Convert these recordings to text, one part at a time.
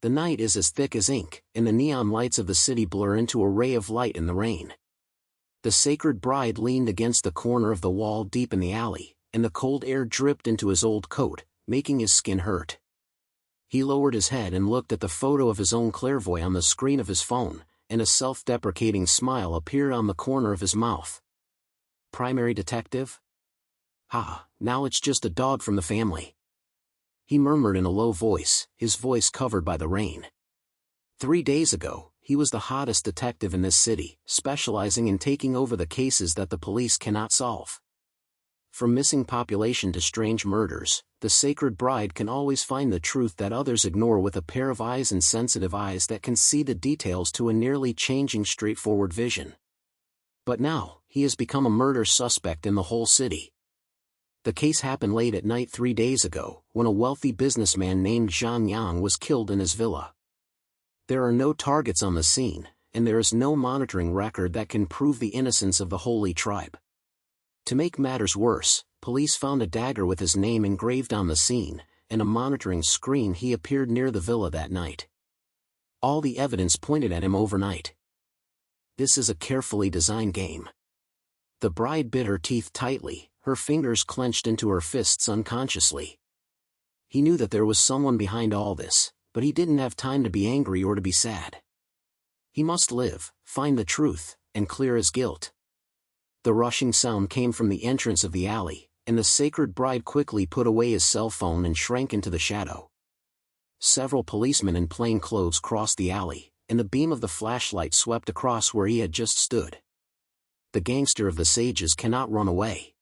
The night is as thick as ink, and the neon lights of the city blur into a ray of light in the rain. The sacred bride leaned against the corner of the wall deep in the alley, and the cold air dripped into his old coat, making his skin hurt. He lowered his head and looked at the photo of his own clairvoyant on the screen of his phone, and a self-deprecating smile appeared on the corner of his mouth. Primary detective? Ha, now it's just a dog from the family. He murmured in a low voice, his voice covered by the rain. 3 days ago, he was the hottest detective in this city, specializing in taking over the cases that the police cannot solve. From missing population to strange murders, the sacred bride can always find the truth that others ignore with a pair of eyes and sensitive eyes that can see the details to a nearly changing straightforward vision. But now, he has become a murder suspect in the whole city. The case happened late at night 3 days ago, when a wealthy businessman named Shengjie was killed in his villa. There are no targets on the scene, and there is no monitoring record that can prove the innocence of the holy tribe. To make matters worse, police found a dagger with his name engraved on the scene, and a monitoring screen. He appeared near the villa that night. All the evidence pointed at him overnight. This is a carefully designed game. The bride bit her teeth tightly, her fingers clenched into her fists unconsciously. He knew that there was someone behind all this, but he didn't have time to be angry or to be sad. He must live, find the truth, and clear his guilt. The rushing sound came from the entrance of the alley, and the sacred bride quickly put away his cell phone and shrank into the shadow. Several policemen in plain clothes crossed the alley, and the beam of the flashlight swept across where he had just stood. The gangster of the sages cannot run away.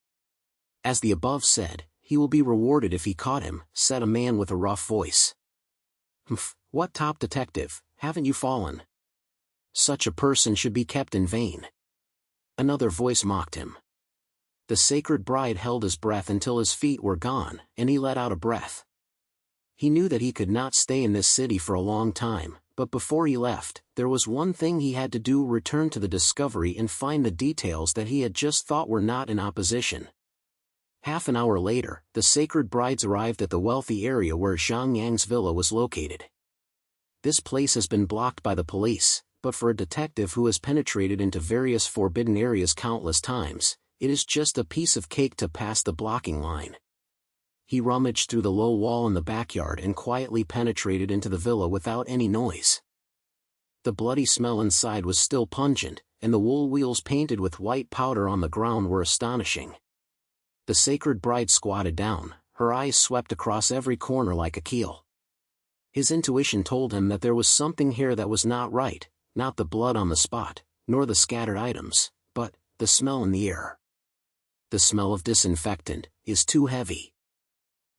As the above said, he will be rewarded if he caught him, said a man with a rough voice. Humph, what top detective, haven't you fallen? Such a person should be kept in vain. Another voice mocked him. The sacred bride held his breath until his feet were gone, and he let out a breath. He knew that he could not stay in this city for a long time, but before he left, there was one thing he had to do: return to the discovery and find the details that he had just thought were not in opposition. Half an hour later, the sacred brides arrived at the wealthy area where Shengjie's villa was located. This place has been blocked by the police, but for a detective who has penetrated into various forbidden areas countless times, it is just a piece of cake to pass the blocking line. He rummaged through the low wall in the backyard and quietly penetrated into the villa without any noise. The bloody smell inside was still pungent, and the wool wheels painted with white powder on the ground were astonishing. The sacred bride squatted down, her eyes swept across every corner like a keel. His intuition told him that there was something here that was not right, not the blood on the spot, nor the scattered items, but the smell in the air. The smell of disinfectant is too heavy,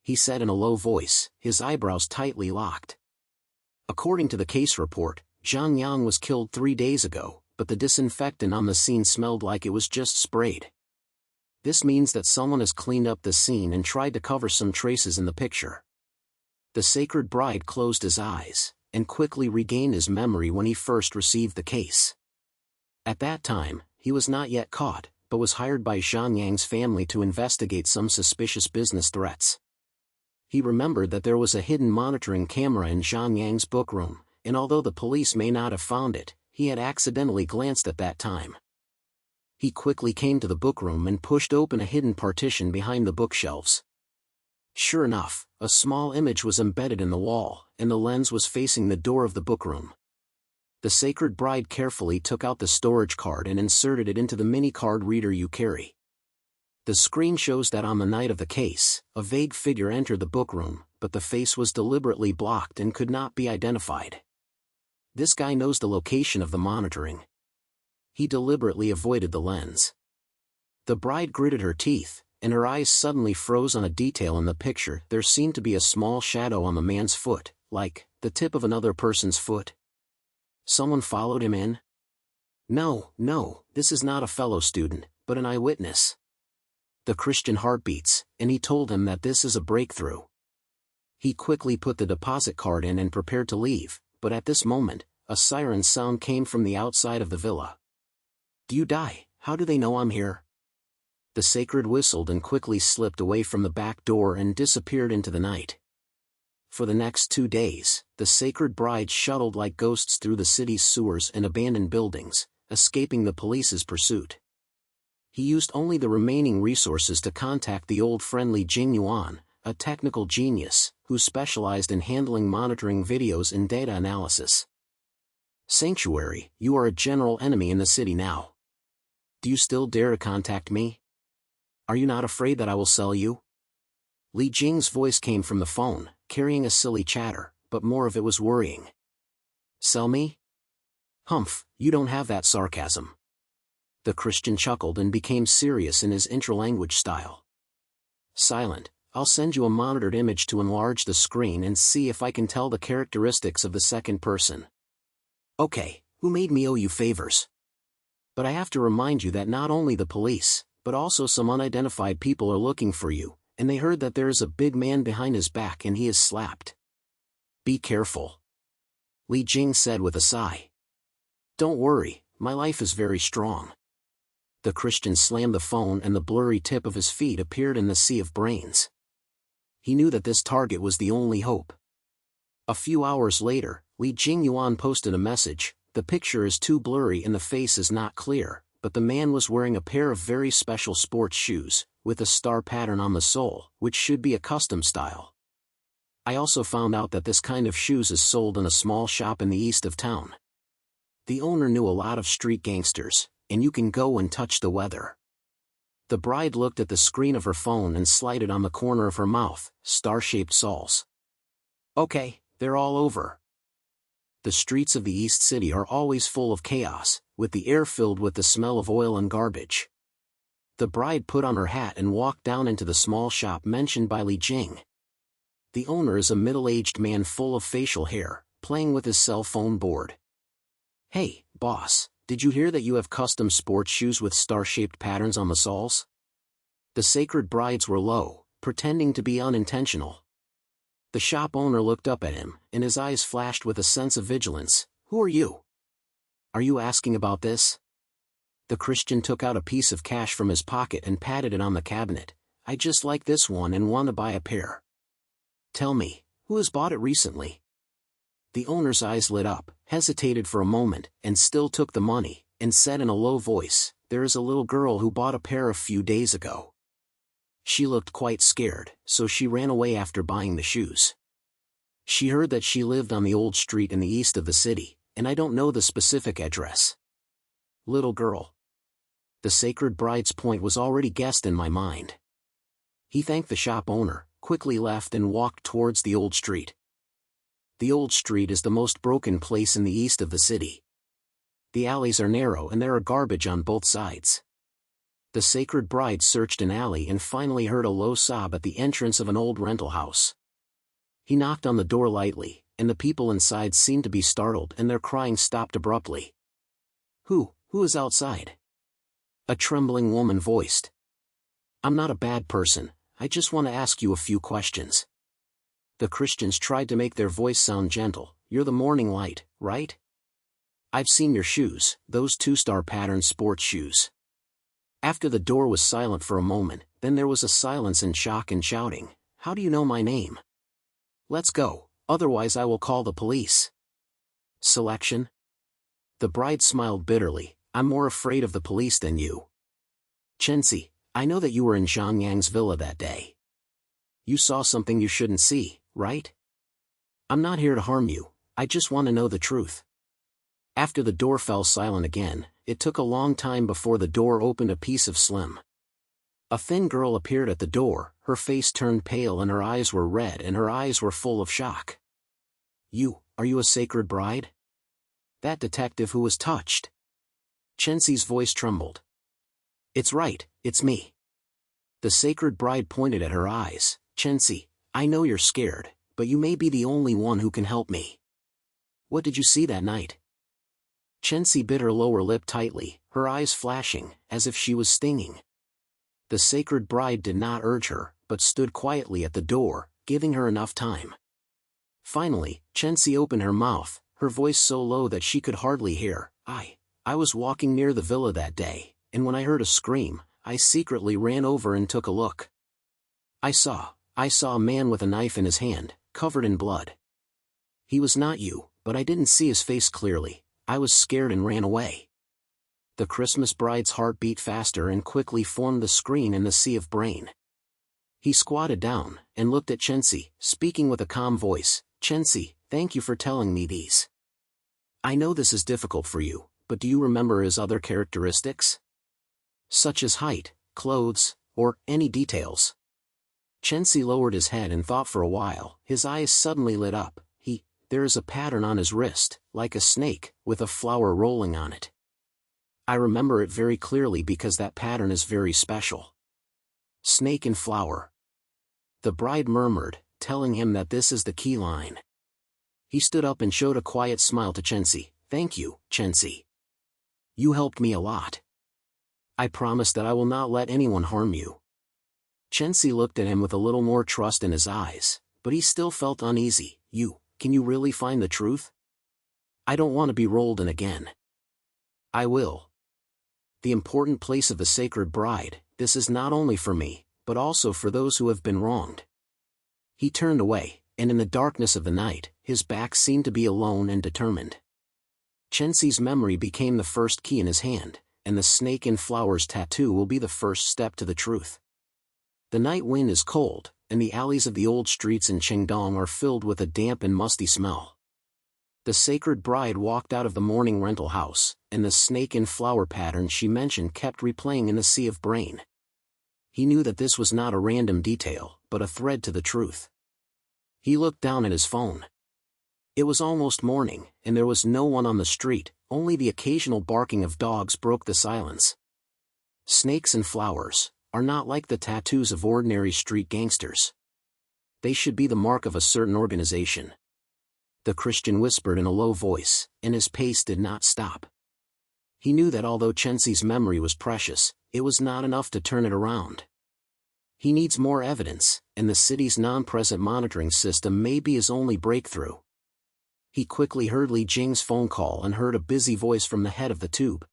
he said in a low voice, his eyebrows tightly locked. According to the case report, Shengjie was killed 3 days ago, but the disinfectant on the scene smelled like it was just sprayed. This means that someone has cleaned up the scene and tried to cover some traces in the picture. The sacred bride closed his eyes, and quickly regained his memory when he first received the case. At that time, he was not yet caught, but was hired by Shengjie's family to investigate some suspicious business threats. He remembered that there was a hidden monitoring camera in Shengjie's bookroom, and although the police may not have found it, he had accidentally glanced at that time. He quickly came to the bookroom and pushed open a hidden partition behind the bookshelves. Sure enough, a small image was embedded in the wall, and the lens was facing the door of the bookroom. The sacred bride carefully took out the storage card and inserted it into the mini card reader you carry. The screen shows that on the night of the case, a vague figure entered the bookroom, but the face was deliberately blocked and could not be identified. This guy knows the location of the monitoring. He deliberately avoided the lens. The bride gritted her teeth, and her eyes suddenly froze on a detail in the picture. There seemed to be a small shadow on the man's foot, like the tip of another person's foot. Someone followed him in? No, this is not a fellow student, but an eyewitness. The Christian heart beats, and he told him that this is a breakthrough. He quickly put the deposit card in and prepared to leave, but at this moment, a siren sound came from the outside of the villa. Do you die? How do they know I'm here? The sacred whistled and quickly slipped away from the back door and disappeared into the night. For the next 2 days, the sacred bride shuttled like ghosts through the city's sewers and abandoned buildings, escaping the police's pursuit. He used only the remaining resources to contact the old friendly Jing Yuan, a technical genius, who specialized in handling monitoring videos and data analysis. Sanctuary, you are a general enemy in the city now. Do you still dare to contact me? Are you not afraid that I will sell you? Li Jing's voice came from the phone, carrying a silly chatter, but more of it was worrying. Sell me? Humph, you don't have that sarcasm. The Christian chuckled and became serious in his intralanguage style. Silent, I'll send you a monitored image to enlarge the screen and see if I can tell the characteristics of the second person. Okay, who made me owe you favors? But I have to remind you that not only the police, but also some unidentified people are looking for you, and they heard that there is a big man behind his back and he is slapped. Be careful. Li Jing said with a sigh. Don't worry, my life is very strong. The Christian slammed the phone and the blurry tip of his feet appeared in the sea of brains. He knew that this target was the only hope. A few hours later, Li Jing Yuan posted a message. The picture is too blurry and the face is not clear, but the man was wearing a pair of very special sports shoes, with a star pattern on the sole, which should be a custom style. I also found out that this kind of shoes is sold in a small shop in the east of town. The owner knew a lot of street gangsters, and you can go and touch the weather. The bride looked at the screen of her phone and slided on the corner of her mouth, star-shaped soles. Okay, they're all over. The streets of the East City are always full of chaos, with the air filled with the smell of oil and garbage. The bride put on her hat and walked down into the small shop mentioned by Li Jing. The owner is a middle-aged man full of facial hair, playing with his cell phone board. Hey, boss, did you hear that you have custom sports shoes with star-shaped patterns on the soles? The sacred brides were low, pretending to be unintentional. The shop owner looked up at him, and his eyes flashed with a sense of vigilance. Who are you? Are you asking about this? The Christian took out a piece of cash from his pocket and patted it on the cabinet. I just like this one and want to buy a pair. Tell me, who has bought it recently? The owner's eyes lit up, hesitated for a moment, and still took the money, and said in a low voice, there is a little girl who bought a pair a few days ago. She looked quite scared, so she ran away after buying the shoes. She heard that she lived on the old street in the east of the city, and I don't know the specific address. Little girl. The sacred bride's point was already guessed in my mind. He thanked the shop owner, quickly left and walked towards the old street. The old street is the most broken place in the east of the city. The alleys are narrow and there are garbage on both sides. The sacred bride searched an alley and finally heard a low sob at the entrance of an old rental house. He knocked on the door lightly, and the people inside seemed to be startled and their crying stopped abruptly. Who is outside? A trembling woman voiced. I'm not a bad person, I just want to ask you a few questions. The Christians tried to make their voice sound gentle. You're the morning light, right? I've seen your shoes, those two-star pattern sports shoes. After the door was silent for a moment, then there was a silence and shock and shouting. How do you know my name? Let's go, otherwise I will call the police. Selection? The bride smiled bitterly. I'm more afraid of the police than you. Shengjie, I know that you were in Zhang Yang's villa that day. You saw something you shouldn't see, right? I'm not here to harm you, I just want to know the truth. After the door fell silent again, it took a long time before the door opened a piece of slim. A thin girl appeared at the door, her face turned pale and her eyes were red and her eyes were full of shock. Are you a sacred bride? That detective who was touched. Shengjie's voice trembled. It's right, it's me. The sacred bride pointed at her eyes. Shengjie, I know you're scared, but you may be the only one who can help me. What did you see that night? Shengjie bit her lower lip tightly, her eyes flashing, as if she was stinging. The sacred bride did not urge her, but stood quietly at the door, giving her enough time. Finally, Shengjie opened her mouth, her voice so low that she could hardly hear. I was walking near the villa that day, and when I heard a scream, I secretly ran over and took a look. I saw a man with a knife in his hand, covered in blood. He was not you, but I didn't see his face clearly. I was scared and ran away. The Christmas bride's heart beat faster and quickly formed the screen in the sea of brain. He squatted down and looked at Shengjie, speaking with a calm voice. Shengjie, thank you for telling me these. I know this is difficult for you, but do you remember his other characteristics? Such as height, clothes, or any details? Shengjie lowered his head and thought for a while. His eyes suddenly lit up. There is a pattern on his wrist, like a snake, with a flower rolling on it. I remember it very clearly because that pattern is very special. Snake and flower. The bride murmured, telling him that this is the key line. He stood up and showed a quiet smile to Shengjie. Thank you, Shengjie. You helped me a lot. I promise that I will not let anyone harm you. Shengjie looked at him with a little more trust in his eyes, but he still felt uneasy. Can you really find the truth? I don't want to be rolled in again. I will. The important place of the sacred bride, this is not only for me, but also for those who have been wronged. He turned away, and in the darkness of the night, his back seemed to be alone and determined. Shengjie's memory became the first key in his hand, and the snake and flowers tattoo will be the first step to the truth. The night wind is cold, and the alleys of the old streets in Shengjie are filled with a damp and musty smell. The sacred bride walked out of the morning rental house, and the snake and flower pattern she mentioned kept replaying in the sea of brain. He knew that this was not a random detail, but a thread to the truth. He looked down at his phone. It was almost morning, and there was no one on the street, only the occasional barking of dogs broke the silence. Snakes and flowers are not like the tattoos of ordinary street gangsters. They should be the mark of a certain organization. The Christian whispered in a low voice, and his pace did not stop. He knew that although Shengjie's memory was precious, it was not enough to turn it around. He needs more evidence, and the city's non-present monitoring system may be his only breakthrough. He quickly heard Li Jing's phone call and heard a busy voice from the head of the tube.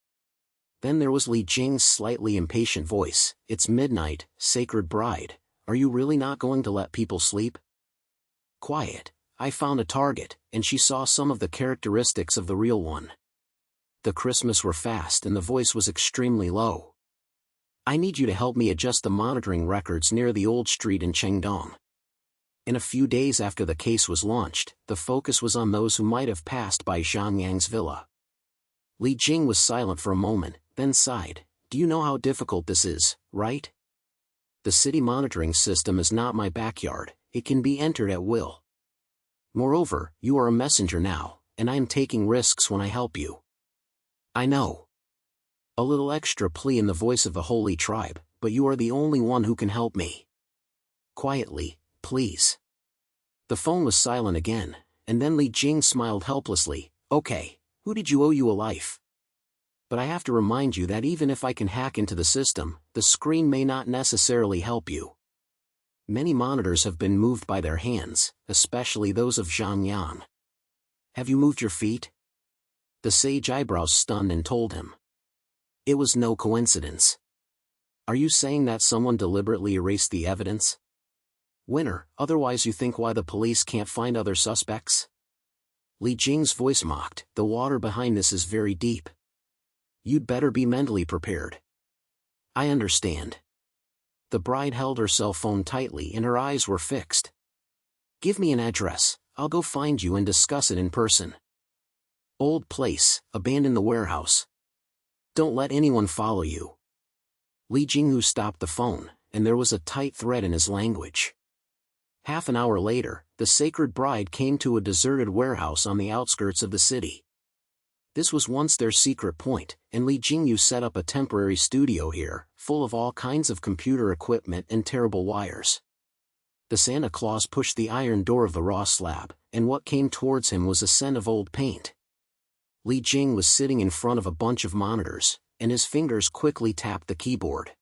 Then there was Li Jing's slightly impatient voice. It's midnight, sacred bride. Are you really not going to let people sleep? Quiet. I found a target, and she saw some of the characteristics of the real one. The Christmas were fast and the voice was extremely low. I need you to help me adjust the monitoring records near the old street in Shengjie. In a few days after the case was launched, the focus was on those who might have passed by Zhang Yang's villa. Li Jing was silent for a moment, then sighed. Do you know how difficult this is, right? The city monitoring system is not my backyard, it can be entered at will. Moreover, you are a messenger now, and I am taking risks when I help you. I know. A little extra plea in the voice of the holy tribe, but you are the only one who can help me. Quietly, please. The phone was silent again, and then Li Jing smiled helplessly. Okay, who did you owe you a life? But I have to remind you that even if I can hack into the system, the screen may not necessarily help you. Many monitors have been moved by their hands, especially those of Zhang Yang. Have you moved your feet? The sage eyebrows stunned and told him. It was no coincidence. Are you saying that someone deliberately erased the evidence? Winner, otherwise you think why the police can't find other suspects? Li Jing's voice mocked. The water behind this is very deep. You'd better be mentally prepared. I understand. The bride held her cell phone tightly and her eyes were fixed. Give me an address, I'll go find you and discuss it in person. Old place, abandon the warehouse. Don't let anyone follow you. Li Jinghu stopped the phone, and there was a tight thread in his language. Half an hour later, the sacred bride came to a deserted warehouse on the outskirts of the city. This was once their secret point, and Li Jingyu set up a temporary studio here, full of all kinds of computer equipment and terrible wires. The Santa Claus pushed the iron door of the raw slab, and what came towards him was a scent of old paint. Li Jing was sitting in front of a bunch of monitors, and his fingers quickly tapped the keyboard.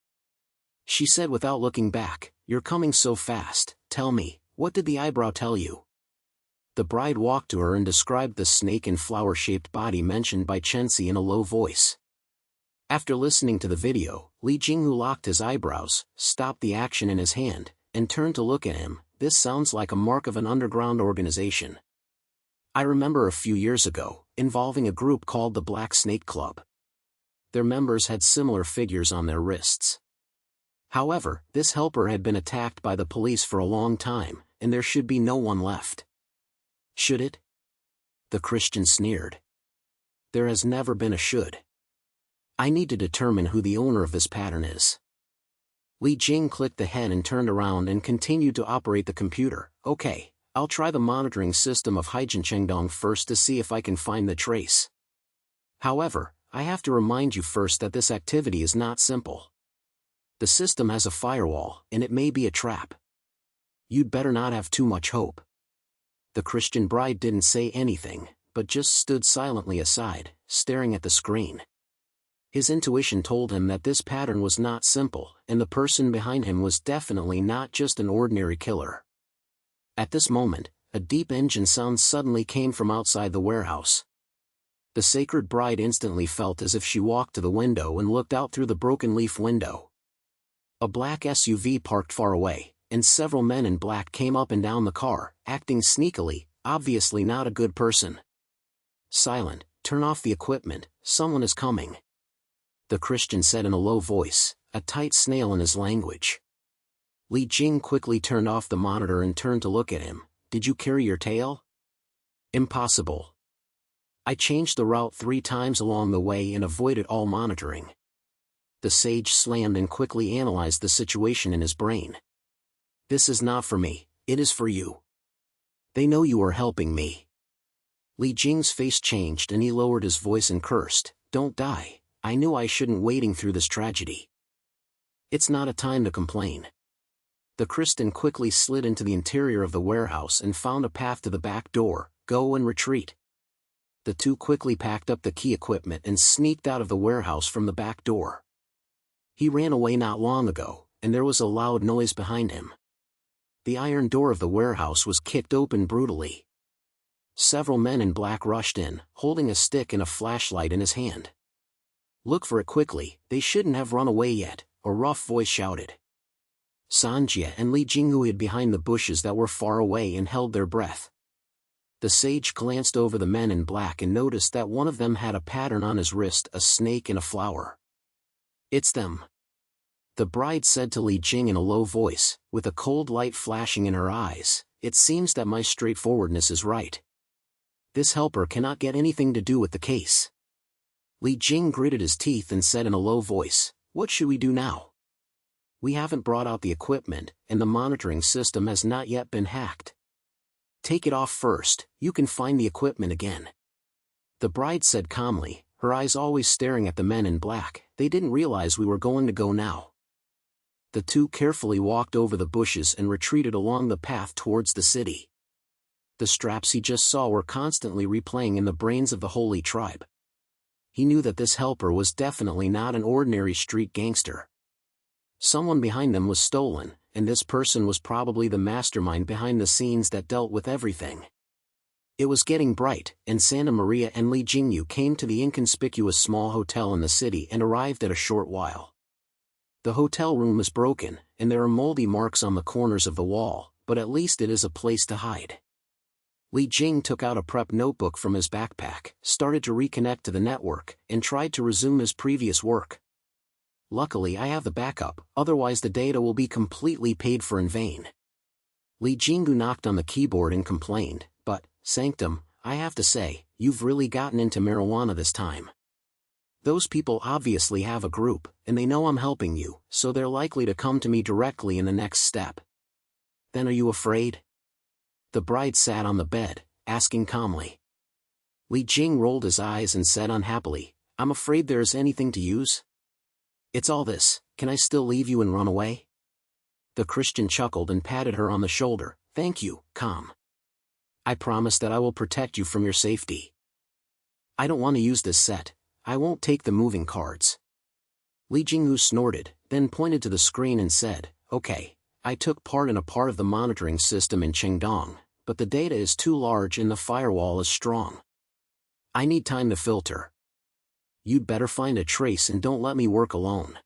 She said without looking back, "You're coming so fast, tell me, what did the eyebrow tell you?" The bride walked to her and described the snake and flower-shaped body mentioned by Shengjie in a low voice. After listening to the video, Li Jinghu locked his eyebrows, stopped the action in his hand, and turned to look at him. this sounds like a mark of an underground organization. I remember a few years ago, involving a group called the Black Snake Club. Their members had similar figures on their wrists. However, this helper had been attacked by the police for a long time, and there should be no one left. Should it? The Christian sneered. There has never been a should. I need to determine who the owner of this pattern is. Li Jing clicked the head and turned around and continued to operate the computer. Okay, I'll try the monitoring system of Haijin Chengdong first to see if I can find the trace. However, I have to remind you first that this activity is not simple. The system has a firewall, and it may be a trap. You'd better not have too much hope. The Christian bride didn't say anything, but just stood silently aside, staring at the screen. His intuition told him that this pattern was not simple, and the person behind him was definitely not just an ordinary killer. At this moment, a deep engine sound suddenly came from outside the warehouse. The sacred bride instantly felt as if she walked to the window and looked out through the broken leaf window. A black SUV parked far away, and several men in black came up and down the car, acting sneakily, obviously not a good person. Silent, turn off the equipment, someone is coming. The Christian said in a low voice, a tight snail in his language. Li Jing quickly turned off the monitor and turned to look at him. Did you carry your tail? Impossible. I changed the route 3 times along the way and avoided all monitoring. The sage slammed and quickly analyzed the situation in his brain. This is not for me, it is for you. They know you are helping me. Li Jing's face changed and he lowered his voice and cursed, don't die. I knew I shouldn't wading through this tragedy. It's not a time to complain. The Christian quickly slid into the interior of the warehouse and found a path to the back door. Go and retreat. The two quickly packed up the key equipment and sneaked out of the warehouse from the back door. He ran away not long ago, and there was a loud noise behind him. The iron door of the warehouse was kicked open brutally. Several men in black rushed in, holding a stick and a flashlight in his hand. Look for it quickly, they shouldn't have run away yet, a rough voice shouted. Shengjie and Li Jing hid behind the bushes that were far away and held their breath. The sage glanced over the men in black and noticed that one of them had a pattern on his wrist, a snake and a flower. It's them. The bride said to Li Jing in a low voice, with a cold light flashing in her eyes, it seems that my straightforwardness is right. This helper cannot get anything to do with the case. Li Jing gritted his teeth and said in a low voice, what should we do now? We haven't brought out the equipment, and the monitoring system has not yet been hacked. Take it off first, you can find the equipment again. The bride said calmly, her eyes always staring at the men in black. They didn't realize we were going to go now. The two carefully walked over the bushes and retreated along the path towards the city. The straps he just saw were constantly replaying in the brains of the holy tribe. He knew that this helper was definitely not an ordinary street gangster. Someone behind them was stolen, and this person was probably the mastermind behind the scenes that dealt with everything. It was getting bright, and Santa Maria and Li Jingyu came to the inconspicuous small hotel in the city and arrived at a short while. The hotel room is broken, and there are moldy marks on the corners of the wall, but at least it is a place to hide. Li Jing took out a prep notebook from his backpack, started to reconnect to the network, and tried to resume his previous work. Luckily I have the backup, otherwise the data will be completely paid for in vain. Li Jingyu knocked on the keyboard and complained, but, Sanctum, I have to say, you've really gotten into marijuana this time. Those people obviously have a group, and they know I'm helping you, so they're likely to come to me directly in the next step. Then are you afraid? The bride sat on the bed, asking calmly. Li Jing rolled his eyes and said unhappily, I'm afraid there is anything to use. It's all this, can I still leave you and run away? The Christian chuckled and patted her on the shoulder, thank you, calm. I promise that I will protect you from your safety. I don't want to use this set, I won't take the moving cards. Li Jingyu snorted, then pointed to the screen and said, okay, I took part in a part of the monitoring system in Chengdong, but the data is too large and the firewall is strong. I need time to filter. You'd better find a trace and don't let me work alone.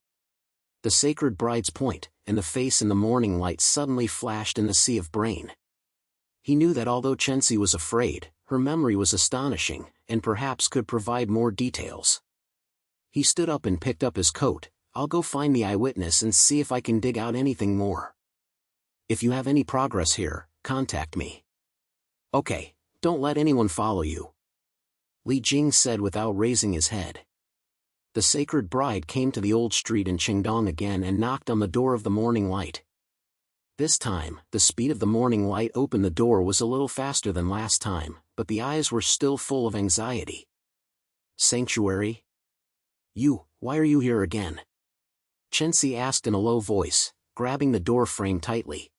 The sacred bride's point, and the face in the morning light suddenly flashed in the sea of brain. He knew that although Shengjie was afraid, her memory was astonishing, and perhaps could provide more details. He stood up and picked up his coat. I'll go find the eyewitness and see if I can dig out anything more. If you have any progress here, contact me. Okay, don't let anyone follow you, Li Jing said without raising his head. The sacred bride came to the old street in Qingdong again and knocked on the door of the morning light. This time, the speed of the morning light opened the door was a little faster than last time, but the eyes were still full of anxiety. Sanctuary? Why are you here again? Shengjie asked in a low voice, grabbing the door frame tightly.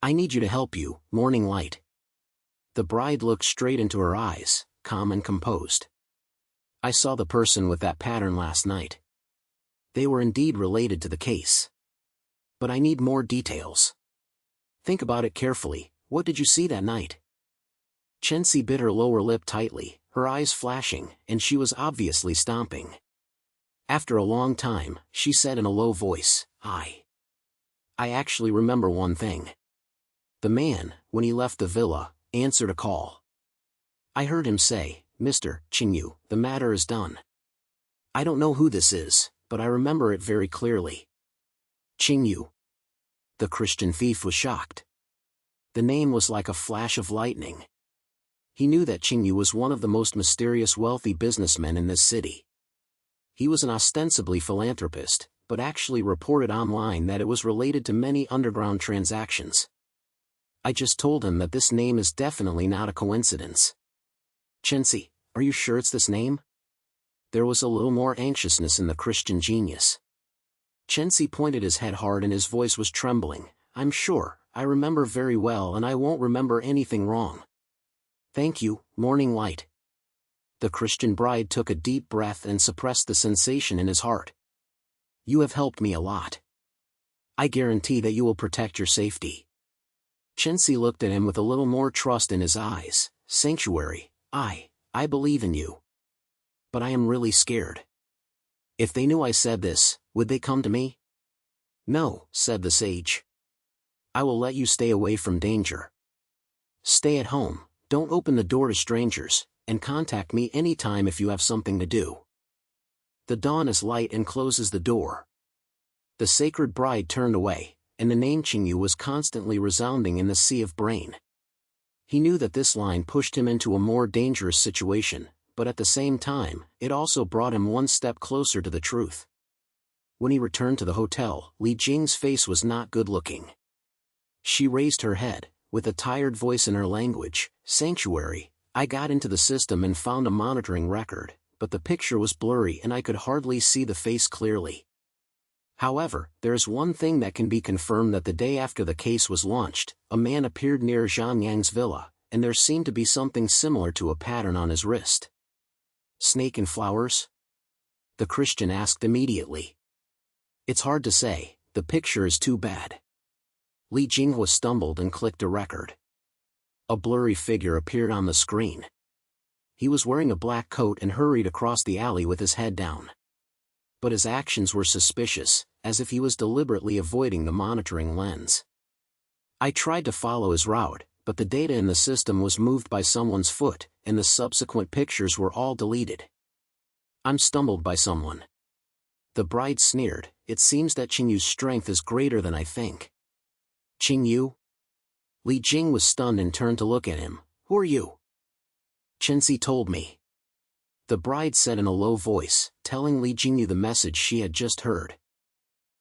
I need you to help you, morning light. The bride looked straight into her eyes, calm and composed. I saw the person with that pattern last night. They were indeed related to the case. But I need more details. Think about it carefully. What did you see that night? Shengjie bit her lower lip tightly, her eyes flashing, and she was obviously stomping. After a long time, she said in a low voice, I actually remember one thing. The man, when he left the villa, answered a call. I heard him say, Mr. Shengjie, the matter is done. I don't know who this is, but I remember it very clearly. Shengjie. The Christian thief was shocked. The name was like a flash of lightning. He knew that Shengjie was one of the most mysterious wealthy businessmen in this city. He was an ostensibly philanthropist, but actually reported online that it was related to many underground transactions. I just told him that this name is definitely not a coincidence. Shengjie, are you sure it's this name? There was a little more anxiousness in the Christian genius. Shengjie pointed his head hard and his voice was trembling. I'm sure, I remember very well and I won't remember anything wrong. Thank you, morning light. The Christian bride took a deep breath and suppressed the sensation in his heart. You have helped me a lot. I guarantee that you will protect your safety. Shengjie looked at him with a little more trust in his eyes. Sanctuary, I believe in you. But I am really scared. If they knew I said this, would they come to me? No, said the sage. I will let you stay away from danger. Stay at home, don't open the door to strangers, and contact me anytime if you have something to do. The dawn is light and closes the door. The sacred bride turned away, and the name Shengjie was constantly resounding in the sea of brain. He knew that this line pushed him into a more dangerous situation, but at the same time, it also brought him one step closer to the truth. When he returned to the hotel, Li Jing's face was not good-looking. She raised her head, with a tired voice in her language. Sanctuary, I got into the system and found a monitoring record, but the picture was blurry and I could hardly see the face clearly. However, there is one thing that can be confirmed: that the day after the case was launched, a man appeared near Zhang Yang's villa, and there seemed to be something similar to a pattern on his wrist. Snake and flowers? The Christian asked immediately. It's hard to say, the picture is too bad. Li Jinghua stumbled and clicked a record. A blurry figure appeared on the screen. He was wearing a black coat and hurried across the alley with his head down. But his actions were suspicious, as if he was deliberately avoiding the monitoring lens. I tried to follow his route, but the data in the system was moved by someone's foot, and the subsequent pictures were all deleted. I'm stumbled by someone. The bride sneered. It seems that Qingyu's strength is greater than I think. Qingyu? Li Jing was stunned and turned to look at him. Who are you? Shengjie told me. The bride said in a low voice, telling Li Jingyu the message she had just heard.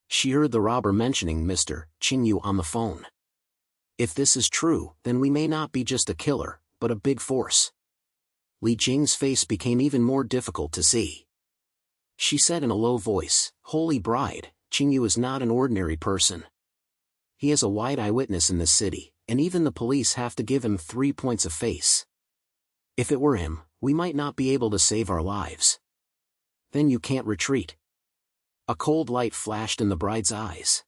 She heard the robber mentioning Mr. Qingyu on the phone. If this is true, then we may not be just a killer, but a big force. Li Jing's face became even more difficult to see. She said in a low voice, Holy bride, Qingyu is not an ordinary person. He has a wide eyewitness in this city, and even the police have to give him 3 points of face. If it were him, we might not be able to save our lives. Then you can't retreat. A cold light flashed in the bride's eyes.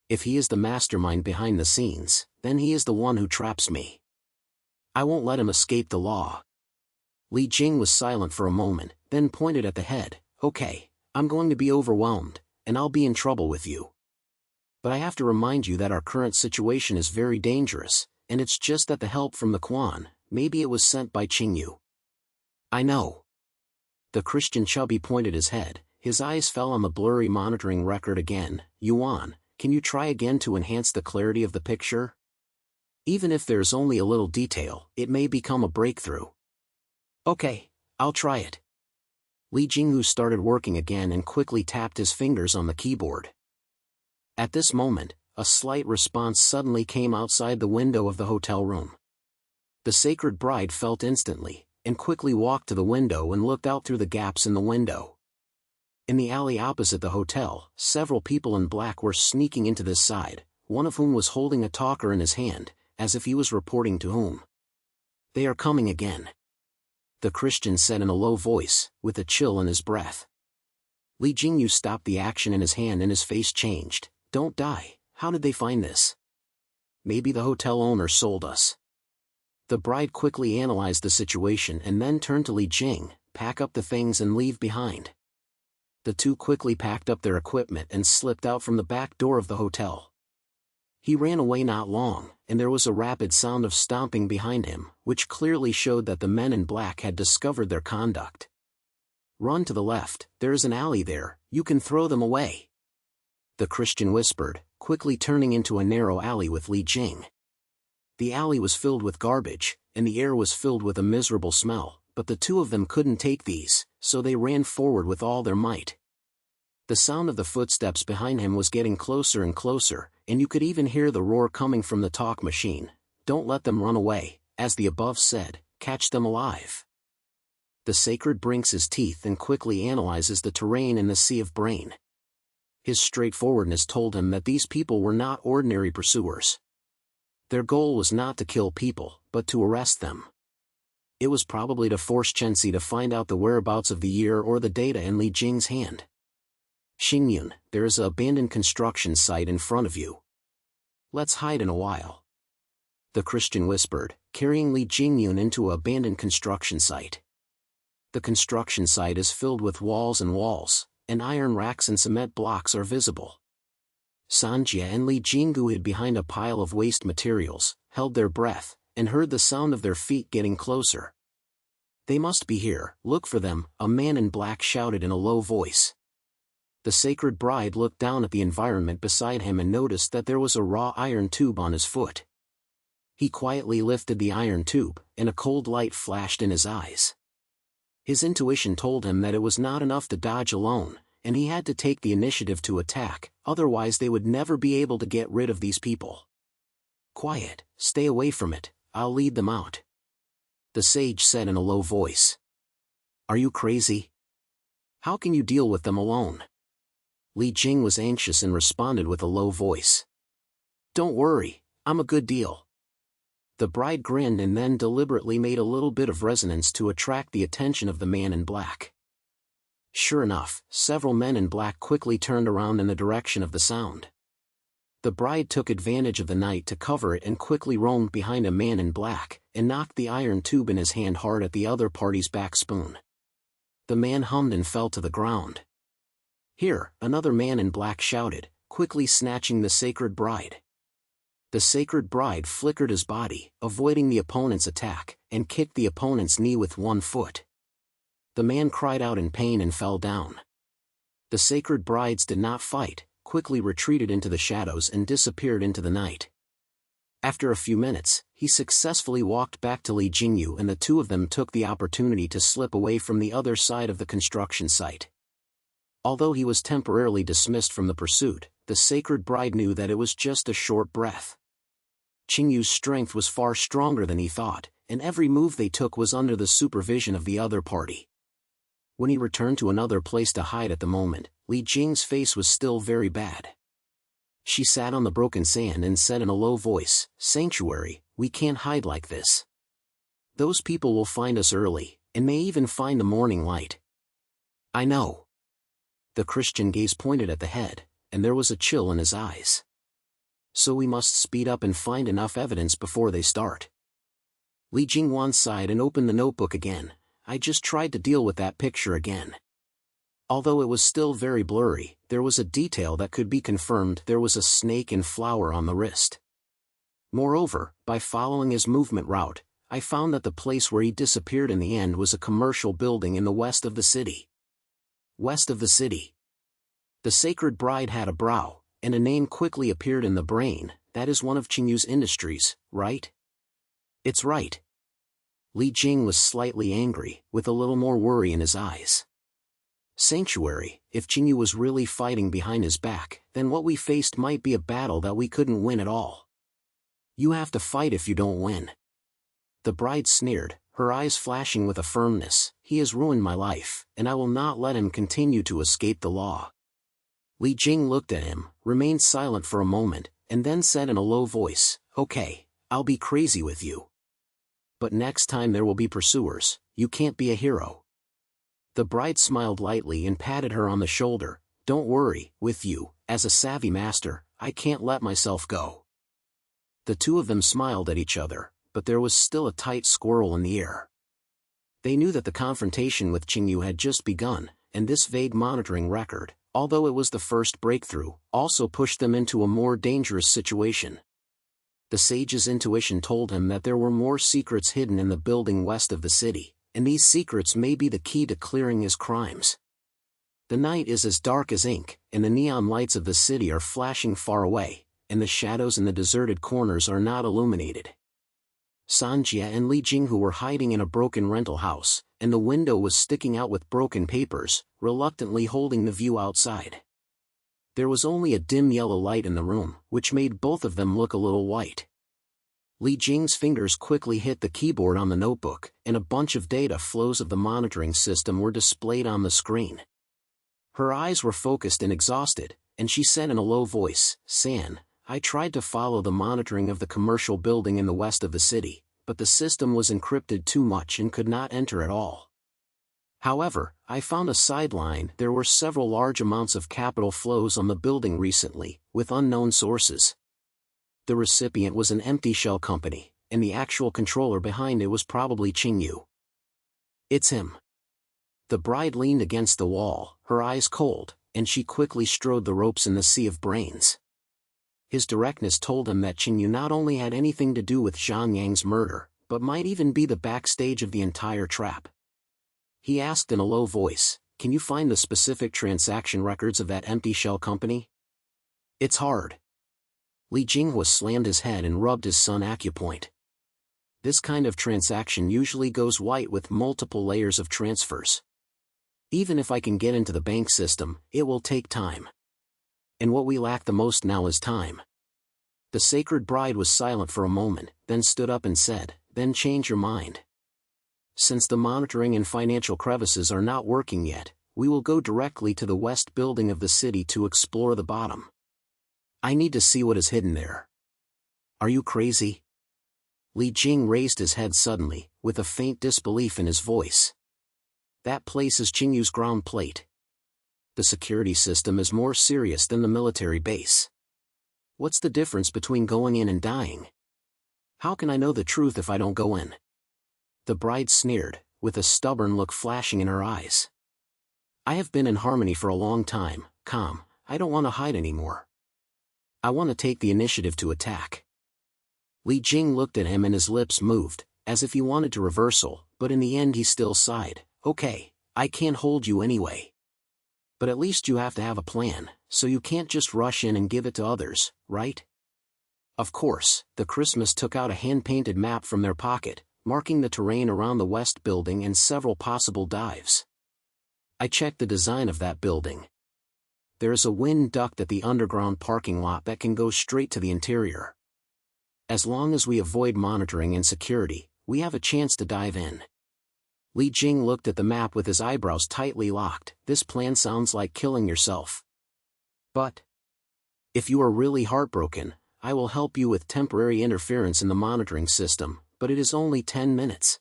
If he is the mastermind behind the scenes, then he is the one who traps me. I won't let him escape the law. Li Jing was silent for a moment, then pointed at the head. Okay, I'm going to be overwhelmed, and I'll be in trouble with you. but I have to remind you that our current situation is very dangerous, and it's just that the help from the Quan, maybe it was sent by Qingyu. I know. The Christian chubby pointed his head, his eyes fell on the blurry monitoring record again. Yuan, can you try again to enhance the clarity of the picture? Even if there's only a little detail, it may become a breakthrough. Okay, I'll try it. Li Jinghu started working again and quickly tapped his fingers on the keyboard. At this moment, a slight response suddenly came outside the window of the hotel room. The sacred bride felt instantly, and quickly walked to the window and looked out through the gaps in the window. In the alley opposite the hotel, several people in black were sneaking into this side, one of whom was holding a talker in his hand, as if he was reporting to whom. They are coming again. The Christian said in a low voice, with a chill in his breath. Li Jingyu stopped the action in his hand and his face changed. Don't die, how did they find this? Maybe the hotel owner sold us. The bride quickly analyzed the situation and then turned to Li Jing, pack up the things and leave behind. The two quickly packed up their equipment and slipped out from the back door of the hotel. He ran away not long, and there was a rapid sound of stomping behind him, which clearly showed that the men in black had discovered their conduct. Run to the left, there is an alley there, you can throw them away. The Christian whispered, quickly turning into a narrow alley with Li Jing. The alley was filled with garbage, and the air was filled with a miserable smell, but the two of them couldn't take these, so they ran forward with all their might. The sound of the footsteps behind him was getting closer and closer, and you could even hear the roar coming from the talk machine. Don't let them run away, as the above said, catch them alive. The sacred brinks his teeth and quickly analyzes the terrain in the sea of brain. His straightforwardness told him that these people were not ordinary pursuers. Their goal was not to kill people, but to arrest them. It was probably to force Shengjie to find out the whereabouts of the year or the data in Li Jing's hand. Xingyun, there is an abandoned construction site in front of you. Let's hide in a while. The Christian whispered, carrying Li Jingyun into an abandoned construction site. The construction site is filled with walls, and iron racks and cement blocks are visible. Shengjie and Li Jinggu hid behind a pile of waste materials, held their breath, and heard the sound of their feet getting closer. They must be here, look for them, a man in black shouted in a low voice. The sacred bride looked down at the environment beside him and noticed that there was a raw iron tube on his foot. He quietly lifted the iron tube, and a cold light flashed in his eyes. His intuition told him that it was not enough to dodge alone, and he had to take the initiative to attack, otherwise they would never be able to get rid of these people. Quiet, stay away from it, I'll lead them out. The sage said in a low voice. Are you crazy? How can you deal with them alone? Li Jing was anxious and responded with a low voice. Don't worry, I'm a good deal. The bride grinned and then deliberately made a little bit of resonance to attract the attention of the man in black. Sure enough, several men in black quickly turned around in the direction of the sound. The bride took advantage of the night to cover it and quickly roamed behind a man in black, and knocked the iron tube in his hand hard at the other party's back spoon. The man hummed and fell to the ground. Here, another man in black shouted, quickly snatching the sacred bride. The sacred bride flickered his body, avoiding the opponent's attack, and kicked the opponent's knee with one foot. The man cried out in pain and fell down. The sacred brides did not fight, quickly retreated into the shadows and disappeared into the night. After a few minutes, he successfully walked back to Li Jingyu and the two of them took the opportunity to slip away from the other side of the construction site. Although he was temporarily dismissed from the pursuit, the sacred bride knew that it was just a short breath. Qingyu's strength was far stronger than he thought, and every move they took was under the supervision of the other party. When he returned to another place to hide at the moment, Li Jing's face was still very bad. She sat on the broken sand and said in a low voice, Sanctuary, we can't hide like this. Those people will find us early, and may even find the morning light. I know. The Christian gaze pointed at the head, and there was a chill in his eyes. So we must speed up and find enough evidence before they start. Li Jingwan sighed and opened the notebook again. I just tried to deal with that picture again. Although it was still very blurry, there was a detail that could be confirmed: there was a snake and flower on the wrist. Moreover, by following his movement route, I found that the place where he disappeared in the end was a commercial building in the west of the city. West of the city. The sacred bride had a brow, and a name quickly appeared in the brain. That is one of Qingyu's industries, right? It's right. Li Jing was slightly angry, with a little more worry in his eyes. Sanctuary, if Qingyu was really fighting behind his back, then what we faced might be a battle that we couldn't win at all. You have to fight if you don't win. The bride sneered, her eyes flashing with a firmness. He has ruined my life, and I will not let him continue to escape the law. Li Jing looked at him, remained silent for a moment, and then said in a low voice, "Okay, I'll be crazy with you. But next time there will be pursuers. You can't be a hero." The bride smiled lightly and patted her on the shoulder. "Don't worry, with you, as a savvy master, I can't let myself go." The two of them smiled at each other, but there was still a tight squirrel in the air. They knew that the confrontation with Qingyu had just begun, and this vague monitoring record, although it was the first breakthrough, also pushed them into a more dangerous situation. The sage's intuition told him that there were more secrets hidden in the building west of the city, and these secrets may be the key to clearing his crimes. The night is as dark as ink, and the neon lights of the city are flashing far away, and the shadows in the deserted corners are not illuminated. Shengjie and Li Jing, who were hiding in a broken rental house, and the window was sticking out with broken papers, reluctantly holding the view outside. There was only a dim yellow light in the room, which made both of them look a little white. Li Jing's fingers quickly hit the keyboard on the notebook, and a bunch of data flows of the monitoring system were displayed on the screen. Her eyes were focused and exhausted, and she said in a low voice, "San, I tried to follow the monitoring of the commercial building in the west of the city, but the system was encrypted too much and could not enter at all. However, I found a sideline. There were several large amounts of capital flows on the building recently, with unknown sources. The recipient was an empty shell company, and the actual controller behind it was probably Qingyu. It's him." The bride leaned against the wall, her eyes cold, and she quickly strode the ropes in the sea of brains. His directness told him that Qingyu not only had anything to do with Zhang Yang's murder, but might even be the backstage of the entire trap. He asked in a low voice, "Can you find the specific transaction records of that empty shell company?" "It's hard." Li Jinghua slammed his head and rubbed his sun acupoint. "This kind of transaction usually goes white with multiple layers of transfers. Even if I can get into the bank system, it will take time. And what we lack the most now is time." The sacred bride was silent for a moment, then stood up and said, "Then change your mind. Since the monitoring and financial crevices are not working yet, we will go directly to the west building of the city to explore the bottom. I need to see what is hidden there." "Are you crazy?" Li Jing raised his head suddenly, with a faint disbelief in his voice. "That place is Qingyu's ground plate. The security system is more serious than the military base. What's the difference between going in and dying? How can I know the truth if I don't go in?" The bride sneered, with a stubborn look flashing in her eyes. "I have been in harmony for a long time, calm. I don't want to hide anymore. I want to take the initiative to attack." Li Jing looked at him and his lips moved, as if he wanted to reversal, but in the end he still sighed. "Okay, I can't hold you anyway. But at least you have to have a plan, so you can't just rush in and give it to others, right?" Of course, the Christmas took out a hand-painted map from their pocket, marking the terrain around the west building and several possible dives. "I checked the design of that building. There is a wind duct at the underground parking lot that can go straight to the interior. As long as we avoid monitoring and security, we have a chance to dive in." Li Jing looked at the map with his eyebrows tightly locked. "This plan sounds like killing yourself. But if you are really heartbroken, I will help you with temporary interference in the monitoring system, but it is only 10 minutes.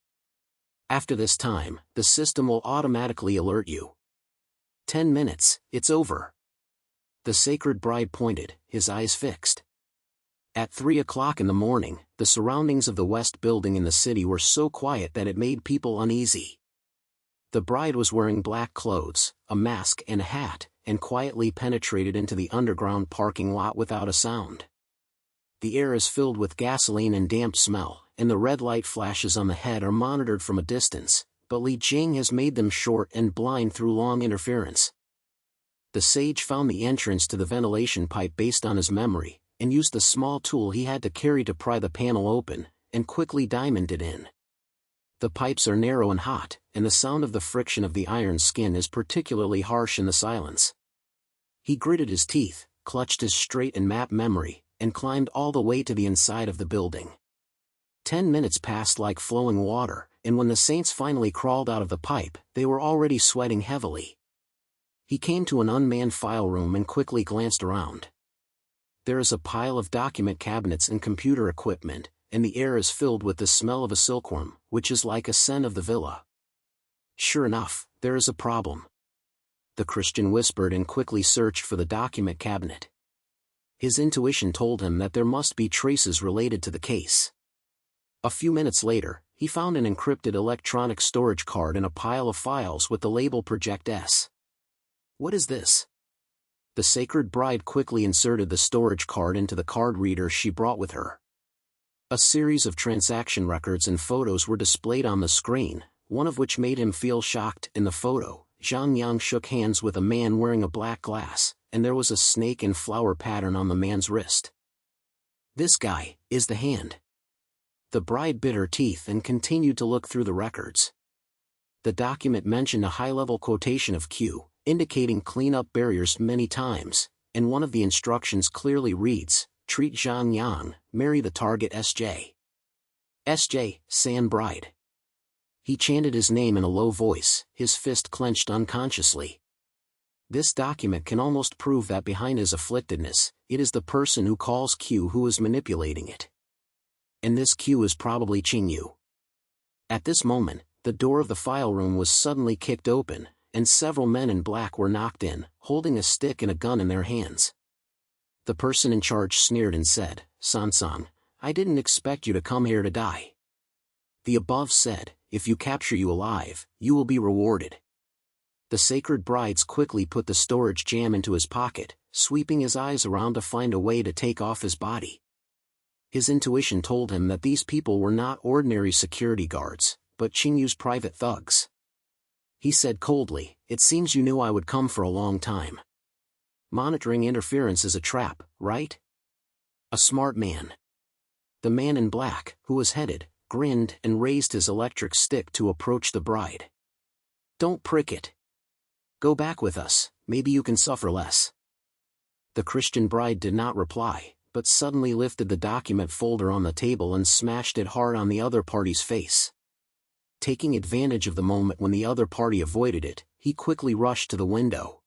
After this time, the system will automatically alert you. 10 minutes, it's over." The sacred bride pointed, his eyes fixed. At 3 o'clock in the morning, the surroundings of the west building in the city were so quiet that it made people uneasy. The bride was wearing black clothes, a mask and a hat, and quietly penetrated into the underground parking lot without a sound. The air is filled with gasoline and damp smell, and the red light flashes on the head are monitored from a distance, but Li Jing has made them short and blind through long interference. The sage found the entrance to the ventilation pipe based on his memory, and used the small tool he had to carry to pry the panel open, and quickly diamonded it in. The pipes are narrow and hot, and the sound of the friction of the iron skin is particularly harsh in the silence. He gritted his teeth, clutched his straight and map memory, and climbed all the way to the inside of the building. 10 minutes passed like flowing water, and when the saints finally crawled out of the pipe, they were already sweating heavily. He came to an unmanned file room and quickly glanced around. There is a pile of document cabinets and computer equipment, and the air is filled with the smell of a silkworm, which is like a scent of the villa. Sure enough, there is a problem. The Christian whispered and quickly searched for the document cabinet. His intuition told him that there must be traces related to the case. A few minutes later, he found an encrypted electronic storage card in a pile of files with the label Project S. What is this? The sacred bride quickly inserted the storage card into the card reader she brought with her. A series of transaction records and photos were displayed on the screen, one of which made him feel shocked. In the photo, Zhang Yang shook hands with a man wearing a black glass, and there was a snake and flower pattern on the man's wrist. This guy is the hand. The bride bit her teeth and continued to look through the records. The document mentioned a high-level quotation of Q, indicating clean up barriers many times, and one of the instructions clearly reads, treat Zhang Yang, marry the target SJ. SJ, San Bride. He chanted his name in a low voice, his fist clenched unconsciously. This document can almost prove that behind his afflictedness, it is the person who calls Q who is manipulating it. And this Q is probably Qingyu. At this moment, the door of the file room was suddenly kicked open, and several men in black were knocked in, holding a stick and a gun in their hands. The person in charge sneered and said, Sansang, I didn't expect you to come here to die. The above said, if you capture you alive, you will be rewarded. The sacred brides quickly put the storage jam into his pocket, sweeping his eyes around to find a way to take off his body. His intuition told him that these people were not ordinary security guards, but Qingyu's private thugs. He said coldly, it seems you knew I would come for a long time. Monitoring interference is a trap, right? A smart man. The man in black, who was headed, grinned and raised his electric stick to approach the bride. Don't prick it. Go back with us, maybe you can suffer less. The Christian bride did not reply, but suddenly lifted the document folder on the table and smashed it hard on the other party's face. Taking advantage of the moment when the other party avoided it, he quickly rushed to the window.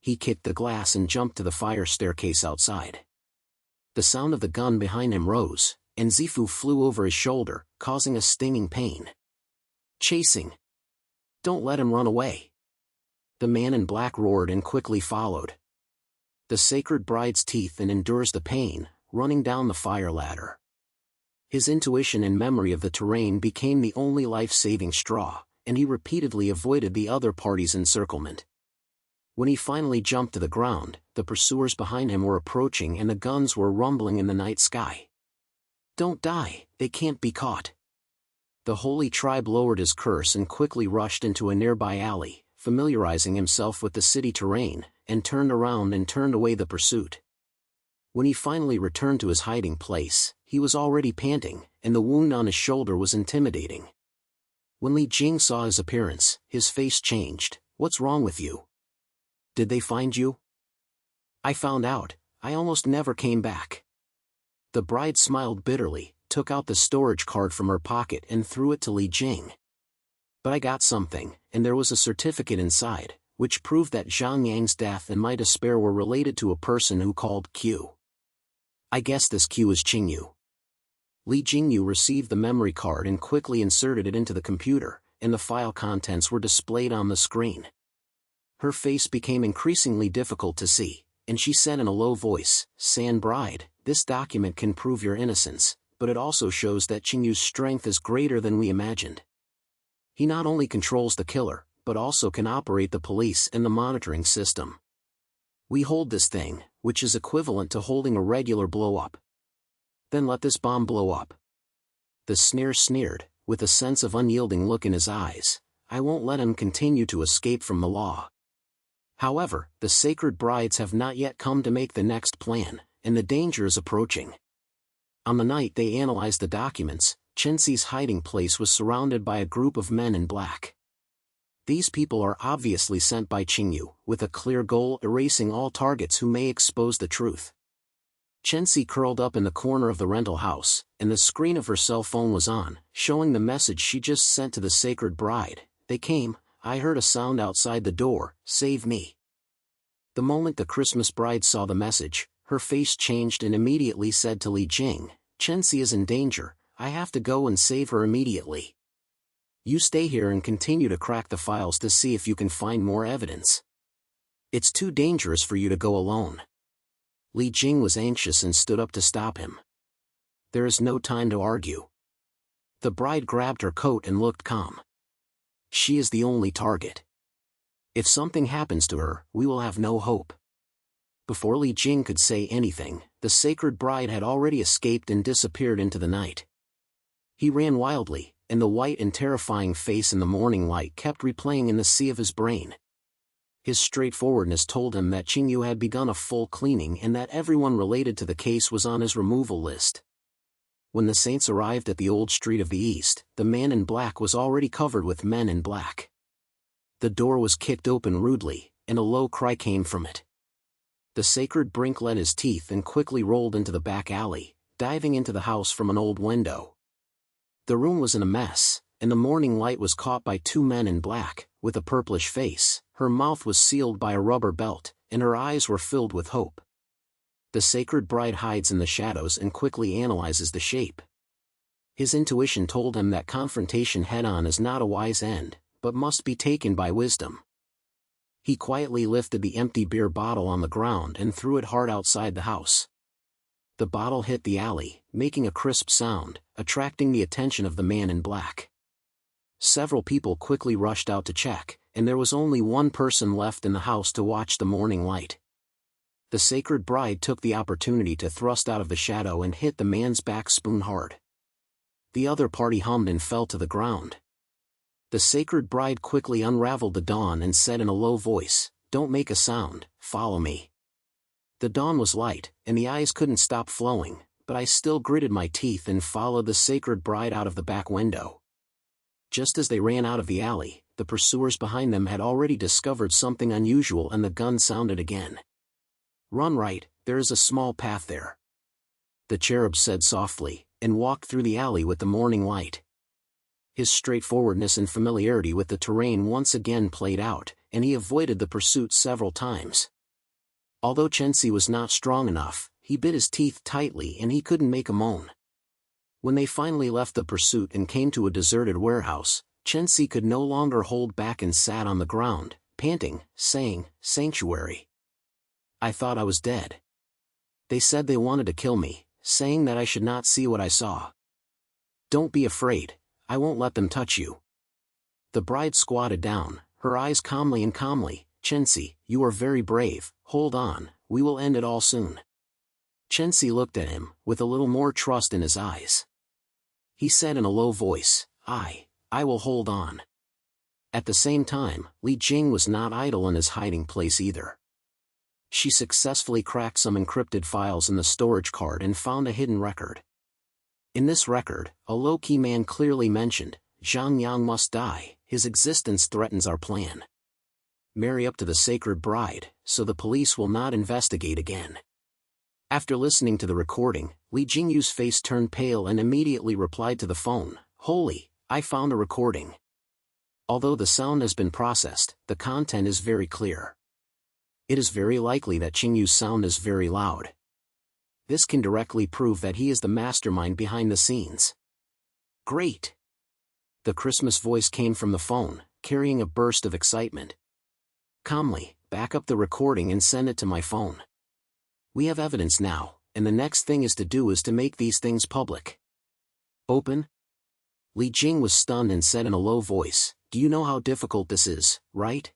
He kicked the glass and jumped to the fire staircase outside. The sound of the gun behind him rose, and Zifu flew over his shoulder, causing a stinging pain. Chasing. Don't let him run away. The man in black roared and quickly followed. The sacred bride's teeth and endures the pain, running down the fire ladder. His intuition and memory of the terrain became the only life-saving straw, and he repeatedly avoided the other party's encirclement. When he finally jumped to the ground, the pursuers behind him were approaching and the guns were rumbling in the night sky. Don't die, they can't be caught. The holy tribe lowered his curse and quickly rushed into a nearby alley, familiarizing himself with the city terrain, and turned around and turned away the pursuit. When he finally returned to his hiding place, he was already panting, and the wound on his shoulder was intimidating. When Li Jing saw his appearance, his face changed. What's wrong with you? Did they find you? I found out, I almost never came back. The bride smiled bitterly, took out the storage card from her pocket and threw it to Li Jing. But I got something, and there was a certificate inside, which proved that Zhang Yang's death and my despair were related to a person who called Q. I guess this Q is Qingyu. Li Jingyu received the memory card and quickly inserted it into the computer, and the file contents were displayed on the screen. Her face became increasingly difficult to see, and she said in a low voice, San Bride, this document can prove your innocence, but it also shows that Qingyu's strength is greater than we imagined. He not only controls the killer, but also can operate the police and the monitoring system. We hold this thing, which is equivalent to holding a regular blow-up. Then let this bomb blow up. The snare sneered, with a sense of unyielding look in his eyes. I won't let him continue to escape from the law. However, the sacred brides have not yet come to make the next plan, and the danger is approaching. On the night they analyzed the documents, Shengjie's hiding place was surrounded by a group of men in black. These people are obviously sent by Shengjie, with a clear goal: erasing all targets who may expose the truth. Shengjie curled up in the corner of the rental house, and the screen of her cell phone was on, showing the message she just sent to the sacred bride. They came. I heard a sound outside the door. Save me. The moment the Christmas bride saw the message, her face changed and immediately said to Li Jing, Shengjie is in danger. I have to go and save her immediately. You stay here and continue to crack the files to see if you can find more evidence. It's too dangerous for you to go alone. Li Jing was anxious and stood up to stop him. There is no time to argue. The bride grabbed her coat and looked calm. She is the only target. If something happens to her, we will have no hope. Before Li Jing could say anything, the sacred bride had already escaped and disappeared into the night. He ran wildly, and the white and terrifying face in the morning light kept replaying in the sea of his brain. His straightforwardness told him that Shengjie had begun a full cleaning and that everyone related to the case was on his removal list. When the Saints arrived at the old street of the East, the man in black was already covered with men in black. The door was kicked open rudely, and a low cry came from it. The sacred brink let his teeth and quickly rolled into the back alley, diving into the house from an old window. The room was in a mess, and the morning light was caught by two men in black, with a purplish face. Her mouth was sealed by a rubber belt, and her eyes were filled with hope. The sacred bride hides in the shadows and quickly analyzes the shape. His intuition told him that confrontation head-on is not a wise end, but must be taken by wisdom. He quietly lifted the empty beer bottle on the ground and threw it hard outside the house. The bottle hit the alley, making a crisp sound, attracting the attention of the man in black. Several people quickly rushed out to check, and there was only one person left in the house to watch the morning light. The sacred bride took the opportunity to thrust out of the shadow and hit the man's back spoon hard. The other party hummed and fell to the ground. The sacred bride quickly unraveled the dawn and said in a low voice, "Don't make a sound, follow me." The dawn was light, and the eyes couldn't stop flowing, but I still gritted my teeth and followed the sacred bride out of the back window. Just as they ran out of the alley, the pursuers behind them had already discovered something unusual and the gun sounded again. "Run right, there is a small path there," the cherub said softly, and walked through the alley with the morning light. His straightforwardness and familiarity with the terrain once again played out, and he avoided the pursuit several times. Although Shengjie was not strong enough, he bit his teeth tightly and he couldn't make a moan. When they finally left the pursuit and came to a deserted warehouse, Shengjie could no longer hold back and sat on the ground, panting, saying, "Sanctuary. I thought I was dead. They said they wanted to kill me, saying that I should not see what I saw. Don't be afraid, I won't let them touch you." The bride squatted down, her eyes calmly, "Shengjie, you are very brave, hold on, we will end it all soon." Shengjie looked at him, with a little more trust in his eyes. He said in a low voice, I will hold on." At the same time, Li Jing was not idle in his hiding place either. She successfully cracked some encrypted files in the storage card and found a hidden record. In this record, a low-key man clearly mentioned, "Zhang Yang must die, his existence threatens our plan. Marry up to the sacred bride, so the police will not investigate again." After listening to the recording, Li Jingyu's face turned pale and immediately replied to the phone, "Holy, I found a recording. Although the sound has been processed, the content is very clear. It is very likely that Jingyu's sound is very loud. This can directly prove that he is the mastermind behind the scenes." "Great!" The Christmas voice came from the phone, carrying a burst of excitement. "Calmly, back up the recording and send it to my phone. We have evidence now, and the next thing is to make these things public." "Open?" Li Jing was stunned and said in a low voice, "Do you know how difficult this is, right?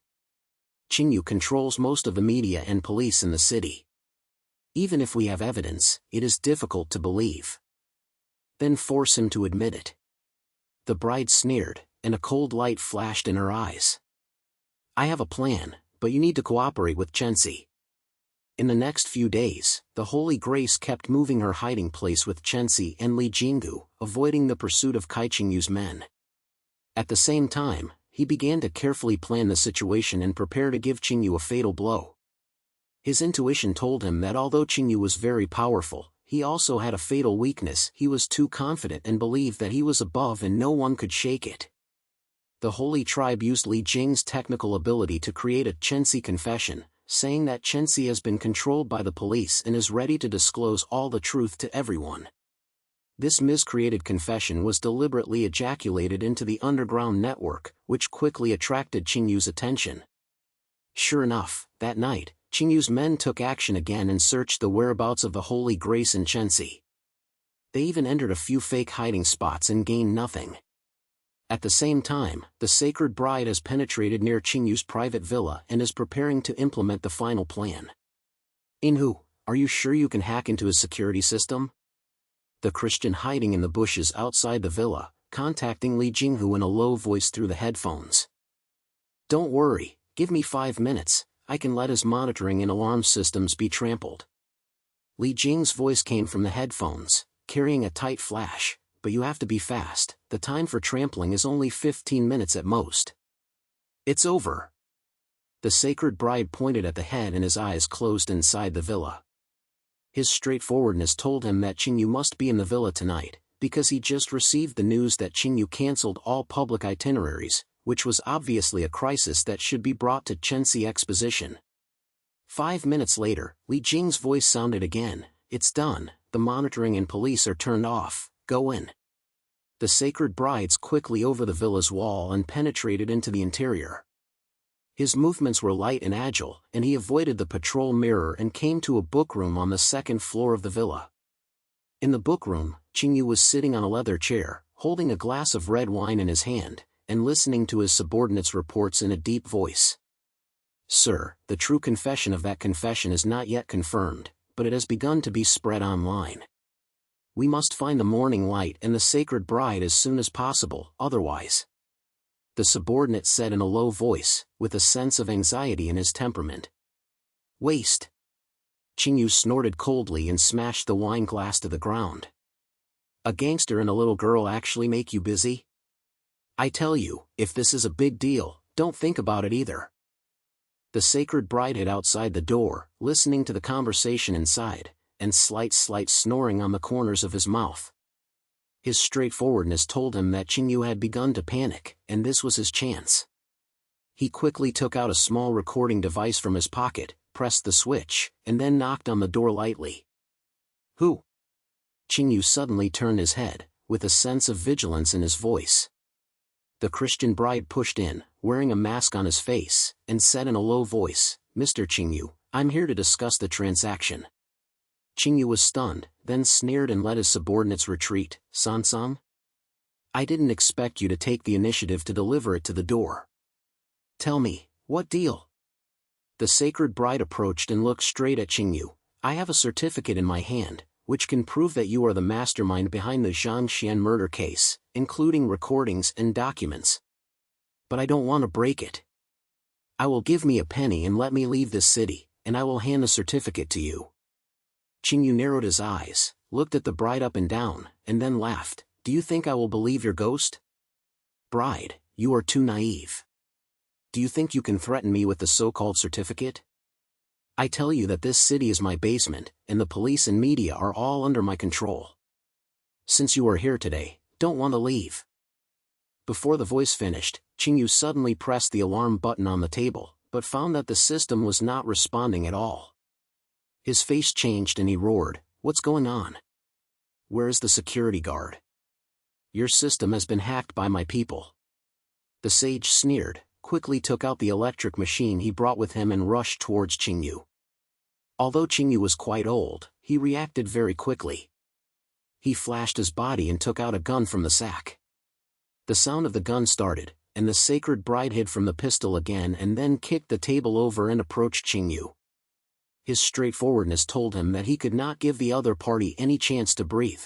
Qingyu controls most of the media and police in the city. Even if we have evidence, it is difficult to believe. Then force him to admit it." The bride sneered, and a cold light flashed in her eyes. "I have a plan, but you need to cooperate with Shengjie." In the next few days, the Holy Grace kept moving her hiding place with Shengjie and Li Jinggu, avoiding the pursuit of Qingyu's men. At the same time, he began to carefully plan the situation and prepare to give Qingyu a fatal blow. His intuition told him that although Qingyu was very powerful, he also had a fatal weakness. He was too confident and believed that he was above and no one could shake it. The Holy Tribe used Li Jing's technical ability to create a Shengjie confession, saying that Shengjie has been controlled by the police and is ready to disclose all the truth to everyone. This miscreated confession was deliberately ejaculated into the underground network, which quickly attracted Qingyu's attention. Sure enough, that night, Qingyu's men took action again and searched the whereabouts of the Holy Grace and Shengjie. They even entered a few fake hiding spots and gained nothing. At the same time, the Sacred Bride has penetrated near Qingyu's private villa and is preparing to implement the final plan. "Inhu, are you sure you can hack into his security system?" The Christian hiding in the bushes outside the villa, contacting Li Jinghu in a low voice through the headphones. "Don't worry, give me 5 minutes, I can let his monitoring and alarm systems be trampled." Li Jing's voice came from the headphones, carrying a tight flash. "But you have to be fast, the time for trampling is only 15 minutes at most." "It's over." The Sacred Bride pointed at the head and his eyes closed inside the villa. His straightforwardness told him that Qingyu must be in the villa tonight, because he just received the news that Qingyu cancelled all public itineraries, which was obviously a crisis that should be brought to Shengjie Exposition. 5 minutes later, Li Jing's voice sounded again, "It's done, the monitoring and police are turned off. Go in." The Sacred Brides quickly over the villa's wall and penetrated into the interior. His movements were light and agile, and he avoided the patrol mirror and came to a bookroom on the second floor of the villa. In the bookroom, Qingyu was sitting on a leather chair, holding a glass of red wine in his hand, and listening to his subordinate's reports in a deep voice. "Sir, the true confession of that confession is not yet confirmed, but it has begun to be spread online. We must find the morning light and the Sacred Bride as soon as possible, otherwise," the subordinate said in a low voice, with a sense of anxiety in his temperament. "Waste." Qingyu snorted coldly and smashed the wine glass to the ground. "A gangster and a little girl actually make you busy? I tell you, if this is a big deal, don't think about it either." The Sacred Bride hid outside the door, listening to the conversation inside, and slight snoring on the corners of his mouth. His straightforwardness told him that Qingyu had begun to panic, and this was his chance. He quickly took out a small recording device from his pocket, pressed the switch, and then knocked on the door lightly. "Who?" Qingyu suddenly turned his head, with a sense of vigilance in his voice. The Christian Bride pushed in, wearing a mask on his face, and said in a low voice, "Mr. Qingyu, I'm here to discuss the transaction." Qingyu was stunned, then sneered and let his subordinates retreat. "Sansang? I didn't expect you to take the initiative to deliver it to the door. Tell me, what deal?" The Sacred Bride approached and looked straight at Qingyu. "I have a certificate in my hand, which can prove that you are the mastermind behind the Zhang Xian murder case, including recordings and documents. But I don't want to break it. I will give me a penny and let me leave this city, and I will hand the certificate to you." Qingyu narrowed his eyes, looked at the bride up and down, and then laughed. "Do you think I will believe your ghost? Bride, you are too naive. Do you think you can threaten me with the so-called certificate? I tell you that this city is my basement, and the police and media are all under my control. Since you are here today, don't want to leave." Before the voice finished, Qingyu suddenly pressed the alarm button on the table, but found that the system was not responding at all. His face changed and he roared, "What's going on? Where is the security guard? Your system has been hacked by my people." The sage sneered, quickly took out the electric machine he brought with him and rushed towards Qingyu. Although Qingyu was quite old, he reacted very quickly. He flashed his body and took out a gun from the sack. The sound of the gun started, and the sacred bride hid from the pistol again and then kicked the table over and approached Shengjie. His straightforwardness told him that he could not give the other party any chance to breathe.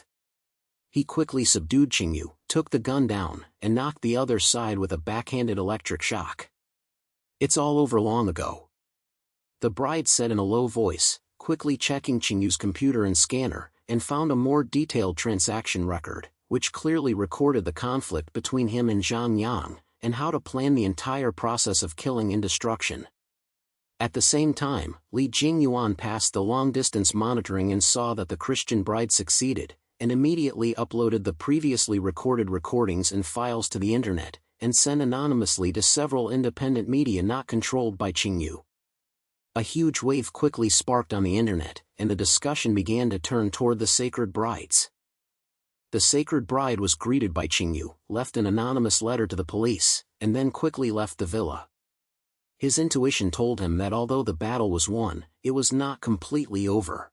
He quickly subdued Shengjie, took the gun down, and knocked the other side with a backhanded electric shock. "It's all over long ago," the bride said in a low voice, quickly checking Shengjie's computer and scanner, and found a more detailed transaction record, which clearly recorded the conflict between him and Zhang Yang, and how to plan the entire process of killing and destruction. At the same time, Li Jingyuan passed the long-distance monitoring and saw that the Christian bride succeeded, and immediately uploaded the previously recorded recordings and files to the internet, and sent anonymously to several independent media not controlled by Shengjie. A huge wave quickly sparked on the internet, and the discussion began to turn toward the sacred brides. The sacred bride was greeted by Shengjie, left an anonymous letter to the police, and then quickly left the villa. His intuition told him that although the battle was won, it was not completely over.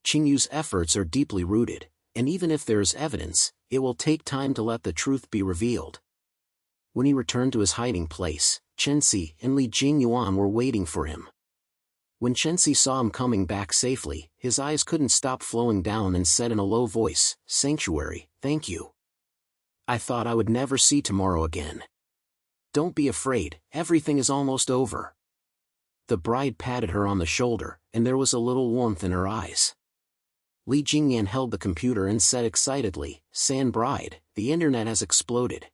Shengjie's efforts are deeply rooted, and even if there is evidence, it will take time to let the truth be revealed. When he returned to his hiding place, Shengjie and Li Jingyuan were waiting for him. When Shengjie saw him coming back safely, his eyes couldn't stop flowing down and said in a low voice, "Sanctuary, thank you. I thought I would never see tomorrow again. Don't be afraid, everything is almost over." The bride patted her on the shoulder, and there was a little warmth in her eyes. Li Jingyan held the computer and said excitedly, "San bride, the internet has exploded.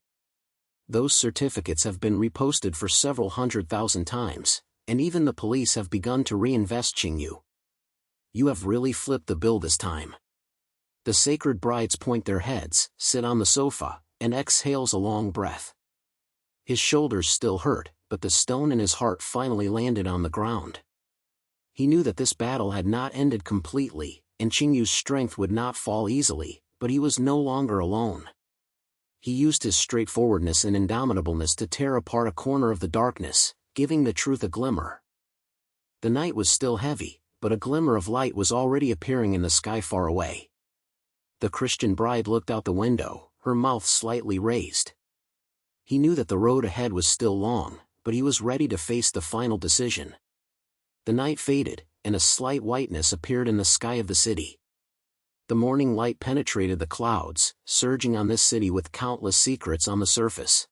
Those certificates have been reposted for several 100,000 times, and even the police have begun to reinvest Shengjie. You have really flipped the bill this time." The sacred brides point their heads, sit on the sofa, and exhales a long breath. His shoulders still hurt, but the stone in his heart finally landed on the ground. He knew that this battle had not ended completely, and Shengjie's strength would not fall easily, but he was no longer alone. He used his straightforwardness and indomitableness to tear apart a corner of the darkness, giving the truth a glimmer. The night was still heavy, but a glimmer of light was already appearing in the sky far away. The Christian bride looked out the window, her mouth slightly raised. He knew that the road ahead was still long, but he was ready to face the final decision. The night faded, and a slight whiteness appeared in the sky of the city. The morning light penetrated the clouds, surging on this city with countless secrets on the surface.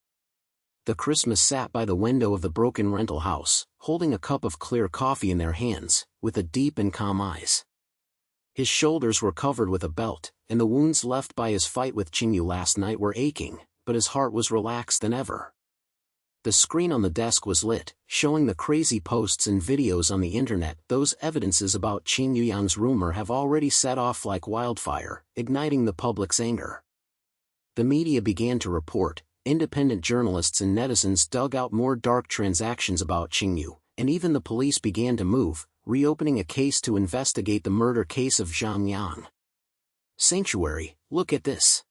The Christmas sat by the window of the broken rental house, holding a cup of clear coffee in their hands, with a deep and calm eyes. His shoulders were covered with a belt, and the wounds left by his fight with Shengjie last night were aching, but his heart was relaxed than ever. The screen on the desk was lit, showing the crazy posts and videos on the internet. Those evidences about Qin Yuyang's rumor have already set off like wildfire, igniting the public's anger. The media began to report, independent journalists and netizens dug out more dark transactions about Shengjie, and even the police began to move, reopening a case to investigate the murder case of Zhang Yang. "Sanctuary, look at this."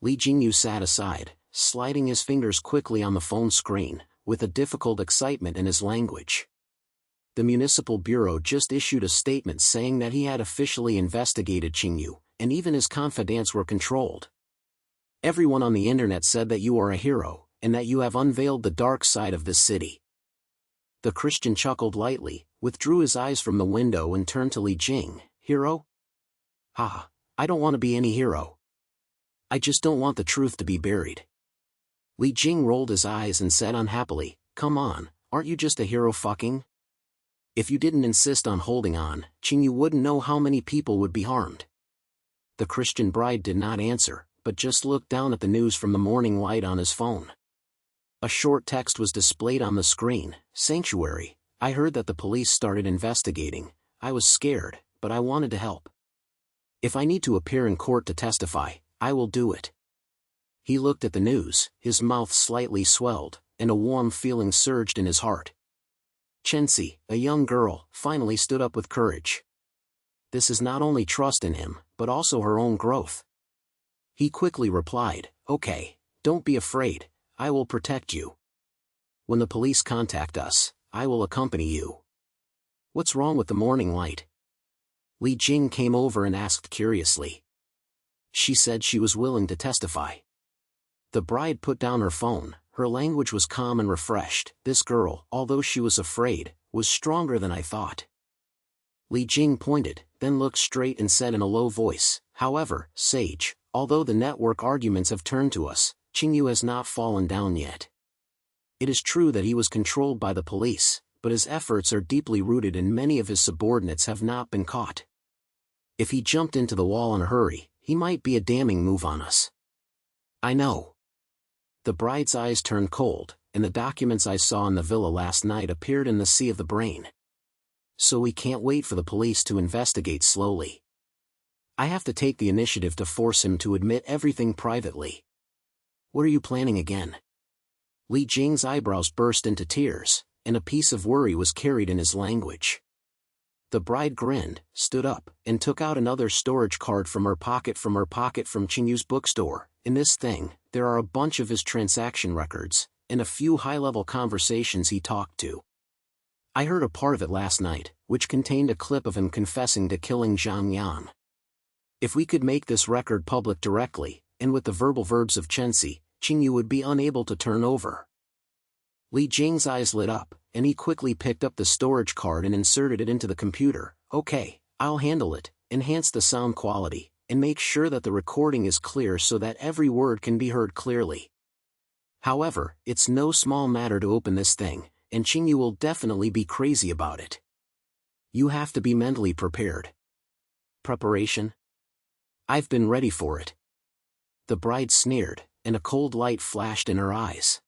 Li Jingyu sat aside, sliding his fingers quickly on the phone screen, with a difficult excitement in his language. The Municipal Bureau just issued a statement saying that he had officially investigated Shengjie, and even his confidants were controlled. "Everyone on the internet said that you are a hero, and that you have unveiled the dark side of this city." The Christian chuckled lightly, withdrew his eyes from the window and turned to Li Jing. "Hero? Ha, I don't want to be any hero. I just don't want the truth to be buried." Li Jing rolled his eyes and said unhappily, "Come on, aren't you just a hero fucking? If you didn't insist on holding on, Shengjie wouldn't know how many people would be harmed." The Christian bride did not answer, but just looked down at the news from the morning light on his phone. A short text was displayed on the screen. "Sanctuary, I heard that the police started investigating. I was scared, but I wanted to help. If I need to appear in court to testify, I will do it." He looked at the news, his mouth slightly swelled, and a warm feeling surged in his heart. Shengjie, a young girl, finally stood up with courage. This is not only trust in him, but also her own growth. He quickly replied, "Okay, don't be afraid, I will protect you. When the police contact us, I will accompany you." "What's wrong with the morning light?" Li Jing came over and asked curiously. She said she was willing to testify. The bride put down her phone. Her language was calm and refreshed. This girl, although she was afraid, was stronger than I thought. Li Jing pointed, then looked straight and said in a low voice, "However, Sage, although the network arguments have turned to us, Qingyu has not fallen down yet. It is true that he was controlled by the police, but his efforts are deeply rooted and many of his subordinates have not been caught. If he jumped into the wall in a hurry, he might be a damning move on us." "I know." The bride's eyes turned cold, and the documents I saw in the villa last night appeared in the sea of the brain. "So we can't wait for the police to investigate slowly. I have to take the initiative to force him to admit everything privately." "What are you planning again?" Li Jing's eyebrows burst into tears, and a piece of worry was carried in his language. The bride grinned, stood up, and took out another storage card from her pocket from Qingyu's bookstore. "In this thing, there are a bunch of his transaction records, and a few high-level conversations he talked to. I heard a part of it last night, which contained a clip of him confessing to killing Zhang Yang. If we could make this record public directly, and with the verbal verbs of Shengjie, Qingyu would be unable to turn over." Li Jing's eyes lit up, and he quickly picked up the storage card and inserted it into the computer. "Okay, I'll handle it, enhance the sound quality, and make sure that the recording is clear so that every word can be heard clearly. However, it's no small matter to open this thing, and Qingyu will definitely be crazy about it. You have to be mentally prepared." "Preparation? I've been ready for it." The bride sneered, and a cold light flashed in her eyes.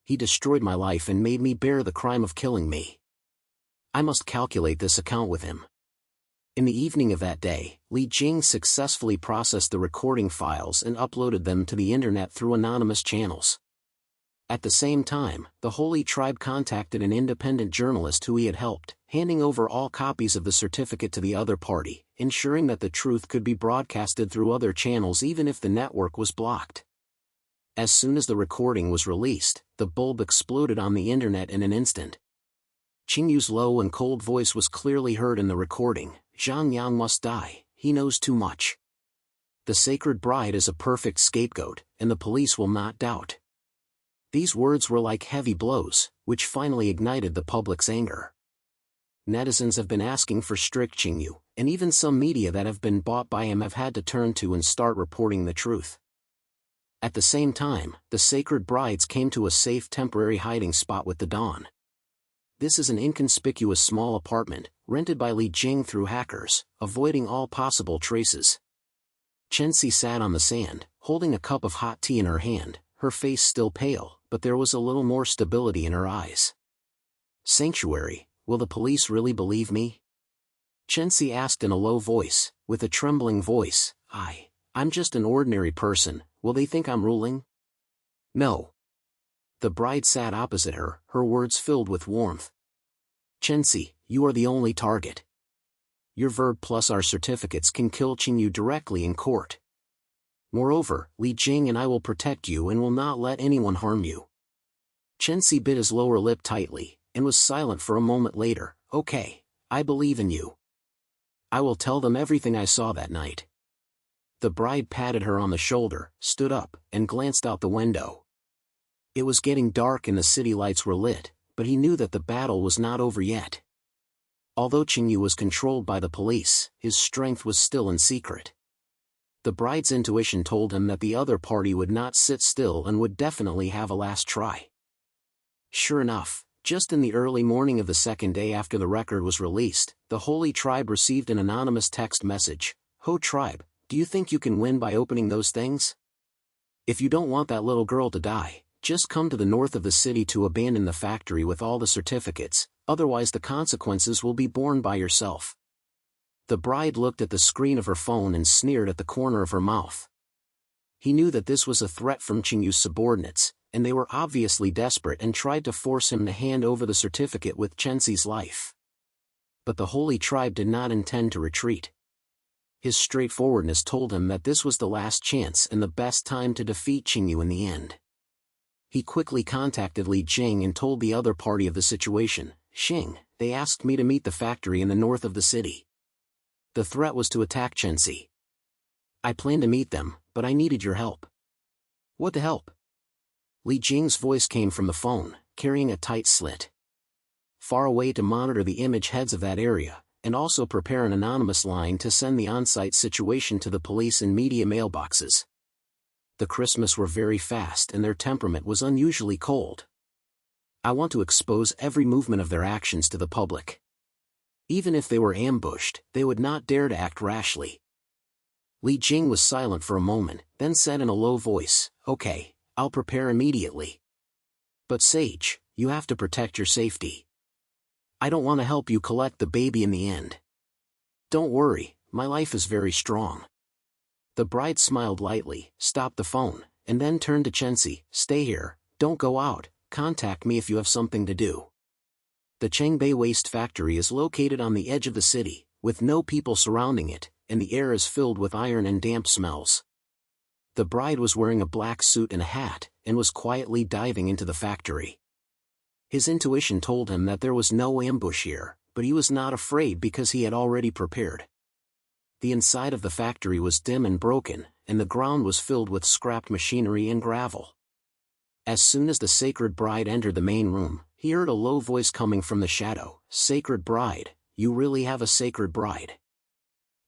"He destroyed my life and made me bear the crime of killing me. I must calculate this account with him." In the evening of that day, Li Jing successfully processed the recording files and uploaded them to the internet through anonymous channels. At the same time, the Holy Tribe contacted an independent journalist who he had helped, handing over all copies of the certificate to the other party, ensuring that the truth could be broadcasted through other channels even if the network was blocked. As soon as the recording was released, the bulb exploded on the internet in an instant. Qingyu's low and cold voice was clearly heard in the recording. "Zhang Yang must die, he knows too much. The sacred bride is a perfect scapegoat, and the police will not doubt." These words were like heavy blows, which finally ignited the public's anger. Netizens have been asking for strict Qingyu, and even some media that have been bought by him have had to turn to and start reporting the truth. At the same time, the sacred brides came to a safe temporary hiding spot with the dawn. This is an inconspicuous small apartment, rented by Li Jing through hackers, avoiding all possible traces. Shengjie sat on the sand, holding a cup of hot tea in her hand, her face still pale, but there was a little more stability in her eyes. "Sanctuary, will the police really believe me?" Shengjie asked in a low voice, with a trembling voice. I'm just an ordinary person, will they think I'm ruling?" "No." The bride sat opposite her, her words filled with warmth. "Shengjie, you are the only target. Your verb plus our certificates can kill Qingyu directly in court. Moreover, Li Jing and I will protect you and will not let anyone harm you." Shengjie bit his lower lip tightly, and was silent for a moment later. "Okay, I believe in you. I will tell them everything I saw that night." The bride patted her on the shoulder, stood up, and glanced out the window. It was getting dark and the city lights were lit, but he knew that the battle was not over yet. Although Qingyu was controlled by the police, his strength was still in secret. The bride's intuition told him that the other party would not sit still and would definitely have a last try. Sure enough, just in the early morning of the second day after the record was released, the Holy Tribe received an anonymous text message. "Ho Tribe, do you think you can win by opening those things? If you don't want that little girl to die, just come to the north of the city to abandon the factory with all the certificates, otherwise the consequences will be borne by yourself." The bride looked at the screen of her phone and sneered at the corner of her mouth. He knew that this was a threat from Qingyu's subordinates, and they were obviously desperate and tried to force him to hand over the certificate with Shengjie's life. But the Holy Tribe did not intend to retreat. His straightforwardness told him that this was the last chance and the best time to defeat Qingyu in the end. He quickly contacted Li Jing and told the other party of the situation. "Xing, they asked me to meet the factory in the north of the city. The threat was to attack Shengjie. I planned to meet them, but I needed your help." What to help? Li Jing's voice came from the phone, carrying a tight slit. Far away to monitor the image heads of that area, and also prepare an anonymous line to send the on-site situation to the police and media mailboxes. The Christmas were very fast and their temperament was unusually cold. I want to expose every movement of their actions to the public. Even if they were ambushed, they would not dare to act rashly. Li Jing was silent for a moment, then said in a low voice, "Okay, I'll prepare immediately. But Sage, you have to protect your safety. I don't want to help you collect the baby in the end. Don't worry, my life is very strong." The bride smiled lightly, stopped the phone, and then turned to Shengjie, "Stay here, don't go out, contact me if you have something to do." The Chengbei waste factory is located on the edge of the city, with no people surrounding it, and the air is filled with iron and damp smells. The bride was wearing a black suit and a hat, and was quietly diving into the factory. His intuition told him that there was no ambush here, but he was not afraid because he had already prepared. The inside of the factory was dim and broken, and the ground was filled with scrapped machinery and gravel. As soon as the sacred bride entered the main room, he heard a low voice coming from the shadow, "Sacred bride, you really have a sacred bride."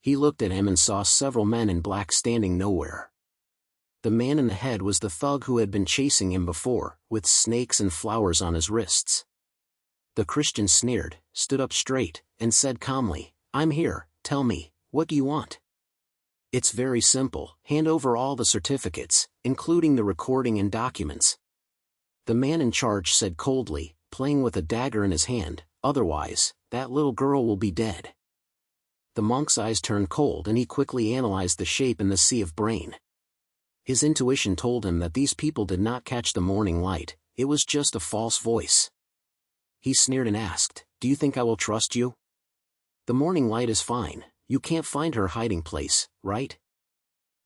He looked at him and saw several men in black standing nowhere. The man in the head was the thug who had been chasing him before, with snakes and flowers on his wrists. The Christian sneered, stood up straight, and said calmly, "I'm here, tell me, what do you want?" "It's very simple, hand over all the certificates, including the recording and documents." The man in charge said coldly, playing with a dagger in his hand, "Otherwise, that little girl will be dead." The monk's eyes turned cold and he quickly analyzed the shape in the sea of brain. His intuition told him that these people did not catch the morning light, it was just a false voice. He sneered and asked, "Do you think I will trust you? The morning light is fine, you can't find her hiding place, right?"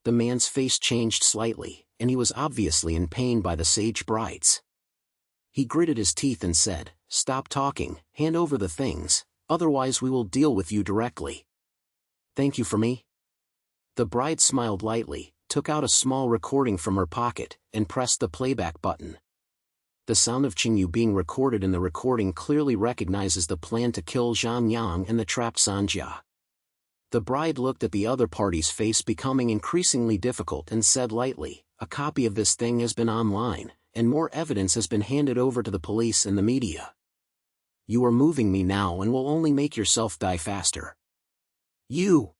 The man's face changed slightly, and he was obviously in pain by the sage brides. He gritted his teeth and said, "Stop talking, hand over the things, otherwise we will deal with you directly." "Thank you for me?" The bride smiled lightly, took out a small recording from her pocket, and pressed the playback button. The sound of Qingyu being recorded in the recording clearly recognizes the plan to kill Zhang Yang and the trapped Shengjie. The bride looked at the other party's face becoming increasingly difficult and said lightly, "A copy of this thing has been online, and more evidence has been handed over to the police and the media. You are moving me now and will only make yourself die faster. You!"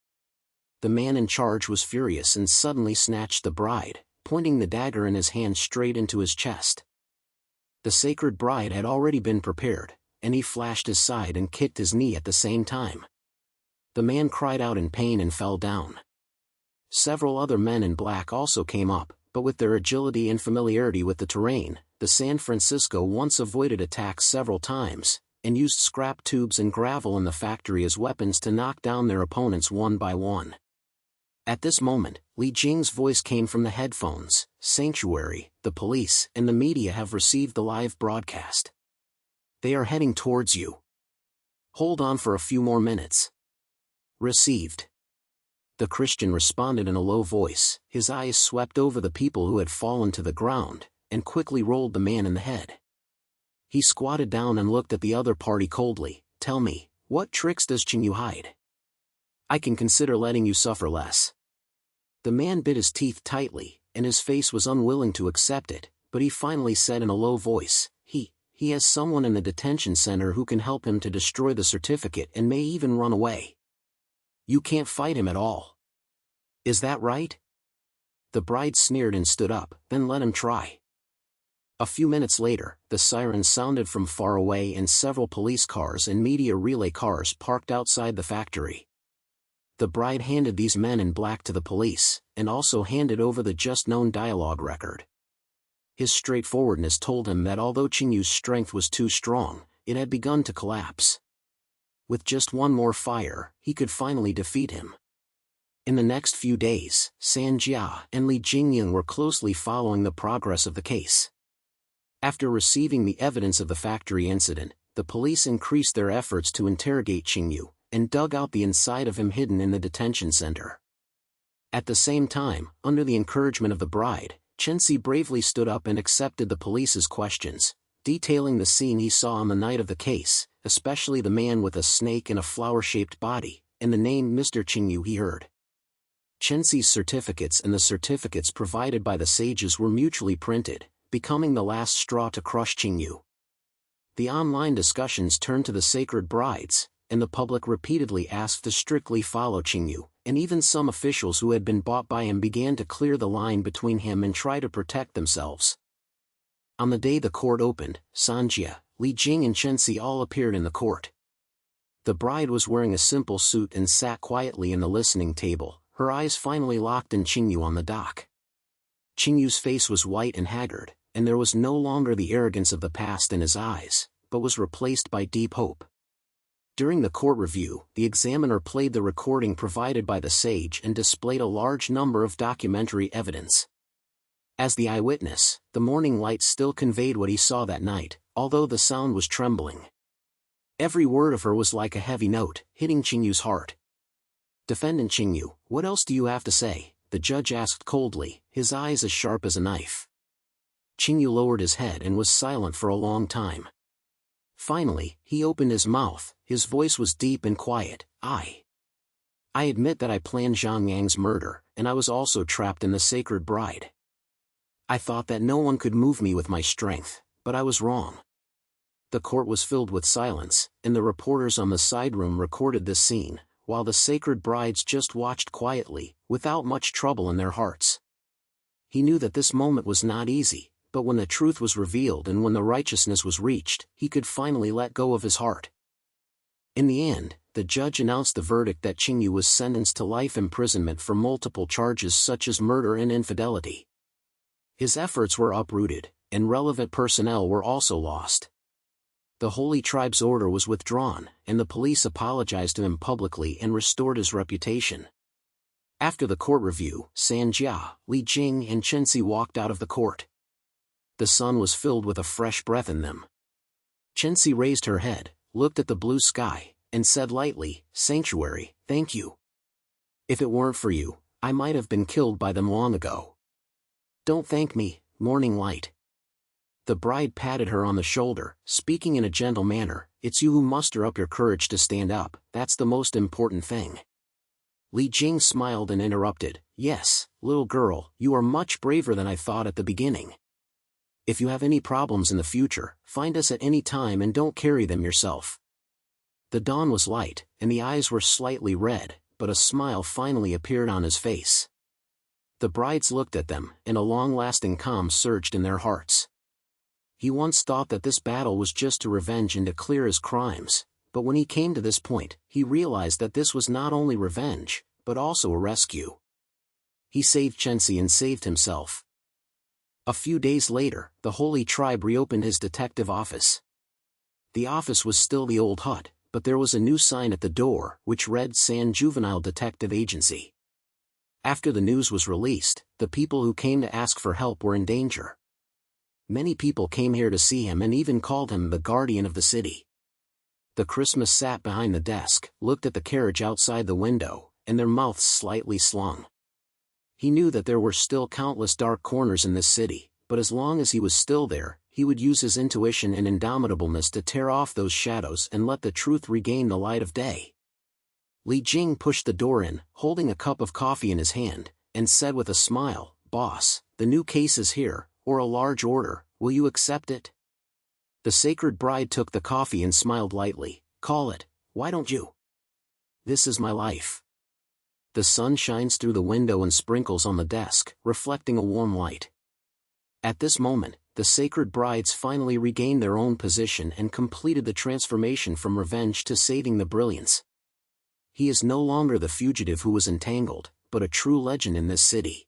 The man in charge was furious and suddenly snatched the bride, pointing the dagger in his hand straight into his chest. The sacred bride had already been prepared, and he flashed his side and kicked his knee at the same time. The man cried out in pain and fell down. Several other men in black also came up, but with their agility and familiarity with the terrain, the San Francisco once avoided attacks several times, and used scrap tubes and gravel in the factory as weapons to knock down their opponents one by one. At this moment, Li Jing's voice came from the headphones, "Sanctuary, the police, and the media have received the live broadcast. They are heading towards you. Hold on for a few more minutes." "Received." The Christian responded in a low voice, his eyes swept over the people who had fallen to the ground, and quickly rolled the man in the head. He squatted down and looked at the other party coldly, "Tell me, what tricks does Qingyu hide? I can consider letting you suffer less." The man bit his teeth tightly, and his face was unwilling to accept it, but he finally said in a low voice, He has someone in the detention center who can help him to destroy the certificate and may even run away. You can't fight him at all. Is that right?" The bride sneered and stood up, "Then let him try." A few minutes later, the sirens sounded from far away and several police cars and media relay cars parked outside the factory. The bride handed these men in black to the police, and also handed over the just-known dialogue record. His straightforwardness told him that although Qingyu's strength was too strong, it had begun to collapse. With just one more fire, he could finally defeat him. In the next few days, Shengjie and Li Jingying were closely following the progress of the case. After receiving the evidence of the factory incident, the police increased their efforts to interrogate Qingyu, and dug out the inside of him hidden in the detention center. At the same time, under the encouragement of the bride, Shengjie bravely stood up and accepted the police's questions, detailing the scene he saw on the night of the case, especially the man with a snake and a flower-shaped body, and the name Mr. Shengjie he heard. Shengjie's certificates and the certificates provided by the sages were mutually printed, becoming the last straw to crush Shengjie. The online discussions turned to the sacred brides, and the public repeatedly asked to strictly follow Shengjie, and even some officials who had been bought by him began to clear the line between him and try to protect themselves. On the day the court opened, Shengjie, Li Jing and Shengjie all appeared in the court. The bride was wearing a simple suit and sat quietly in the listening table, her eyes finally locked in Shengjie on the dock. Shengjie's face was white and haggard, and there was no longer the arrogance of the past in his eyes, but was replaced by deep hope. During the court review, the examiner played the recording provided by the sage and displayed a large number of documentary evidence. As the eyewitness, the morning light still conveyed what he saw that night, although the sound was trembling. Every word of her was like a heavy note, hitting Shengjie's heart. "Defendant Shengjie, what else do you have to say?" the judge asked coldly, his eyes as sharp as a knife. Shengjie lowered his head and was silent for a long time. Finally, he opened his mouth, his voice was deep and quiet. I admit that I planned Zhang Yang's murder, and I was also trapped in the sacred bride. I thought that no one could move me with my strength, but I was wrong." The court was filled with silence, and the reporters on the side room recorded this scene, while the sacred brides just watched quietly, without much trouble in their hearts. He knew that this moment was not easy, but when the truth was revealed and when the righteousness was reached, he could finally let go of his heart. In the end, the judge announced the verdict that Shengjie was sentenced to life imprisonment for multiple charges such as murder and infidelity. His efforts were uprooted, and relevant personnel were also lost. The Holy Tribe's order was withdrawn, and the police apologized to him publicly and restored his reputation. After the court review, Shengjie, Li Jing and Shengjie walked out of the court. The sun was filled with a fresh breath in them. Shengjie raised her head, looked at the blue sky, and said lightly, "Sanctuary, thank you. If it weren't for you, I might have been killed by them long ago." "Don't thank me, morning light." The bride patted her on the shoulder, speaking in a gentle manner, "It's you who muster up your courage to stand up, that's the most important thing." Li Jing smiled and interrupted, "Yes, little girl, you are much braver than I thought at the beginning. If you have any problems in the future, find us at any time and don't carry them yourself." The dawn was light, and the eyes were slightly red, but a smile finally appeared on his face. The brides looked at them, and a long-lasting calm surged in their hearts. He once thought that this battle was just to revenge and to clear his crimes, but when he came to this point, he realized that this was not only revenge, but also a rescue. He saved Shengjie and saved himself. A few days later, the Holy Tribe reopened his detective office. The office was still the old hut, but there was a new sign at the door, which read San Juvenile Detective Agency. After the news was released, the people who came to ask for help were in danger. Many people came here to see him and even called him the guardian of the city. The Christmas sat behind the desk, looked at the carriage outside the window, and their mouths slightly slung. He knew that there were still countless dark corners in this city, but as long as he was still there, he would use his intuition and indomitableness to tear off those shadows and let the truth regain the light of day. Li Jing pushed the door in, holding a cup of coffee in his hand, and said with a smile, "Boss, the new case is here, or a large order, will you accept it?" The sacred bride took the coffee and smiled lightly, "Call it, why don't you? This is my life." The sun shines through the window and sprinkles on the desk, reflecting a warm light. At this moment, the sacred brides finally regained their own position and completed the transformation from revenge to saving the brilliance. He is no longer the fugitive who was entangled, but a true legend in this city.